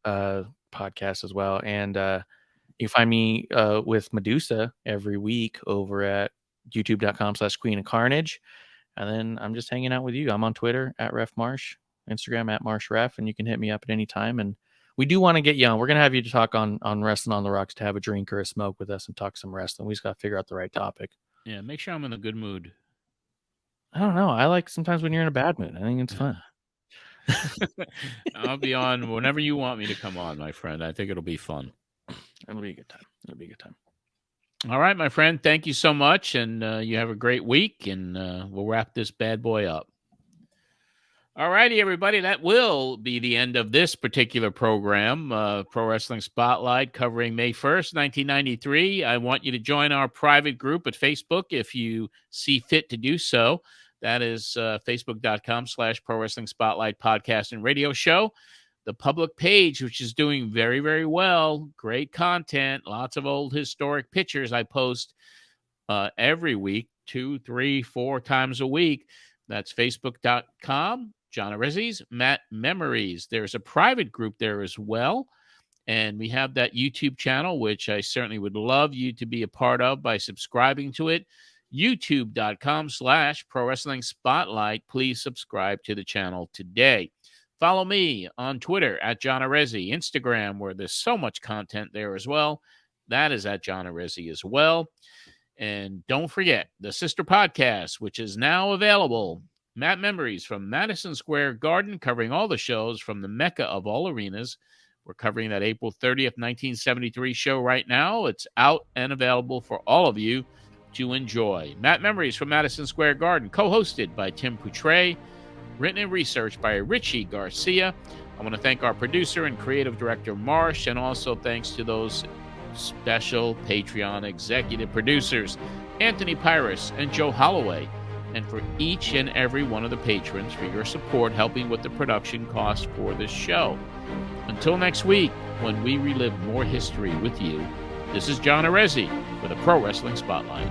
podcast as well. And you can find me with Medusa every week over at youtube.com/Queen of Carnage. And then I'm just hanging out with you. I'm on Twitter at RefMarsh, Instagram at MarshRef, and you can hit me up at any time. And we do want to get you on. We're going to have you to talk on Wrestling on the Rocks, to have a drink or a smoke with us and talk some wrestling. We just got to figure out the right topic. Yeah, make sure I'm in a good mood. I don't know. I like sometimes when you're in a bad mood. I think it's fun. I'll be on whenever you want me to come on, my friend. I think it'll be fun. It'll be a good time. All right, my friend. Thank you so much. And you have a great week. And we'll wrap this bad boy up. All righty, everybody. That will be the end of this particular program, Pro Wrestling Spotlight, covering May 1st, 1993. I want you to join our private group at Facebook if you see fit to do so. That is facebook.com/Pro Wrestling Spotlight podcast and radio show. The public page, which is doing very, very well. Great content. Lots of old historic pictures I post every week, 2, 3, 4 times a week. That's facebook.com. John Arezzi's Matt Memories. There's a private group there as well. And we have that YouTube channel, which I certainly would love you to be a part of by subscribing to it. YouTube.com/Pro Wrestling Spotlight. Please subscribe to the channel today. Follow me on Twitter at John Arezzi. Instagram, where there's so much content there as well. That is at John Arezzi as well. And don't forget the sister podcast, which is now available. Matt Memories from Madison Square Garden, covering all the shows from the Mecca of all arenas. We're covering that April 30th, 1973 show right now. It's out and available for all of you to enjoy. Matt Memories from Madison Square Garden, co-hosted by Tim Poutre, written and researched by Richie Garcia. I want to thank our producer and creative director, Marsh, and also thanks to those special Patreon executive producers, Anthony Pyrus and Joe Holloway, and for each and every one of the patrons for your support helping with the production costs for this show. Until next week, when we relive more history with you, this is John Arezzi for the Pro Wrestling Spotlight.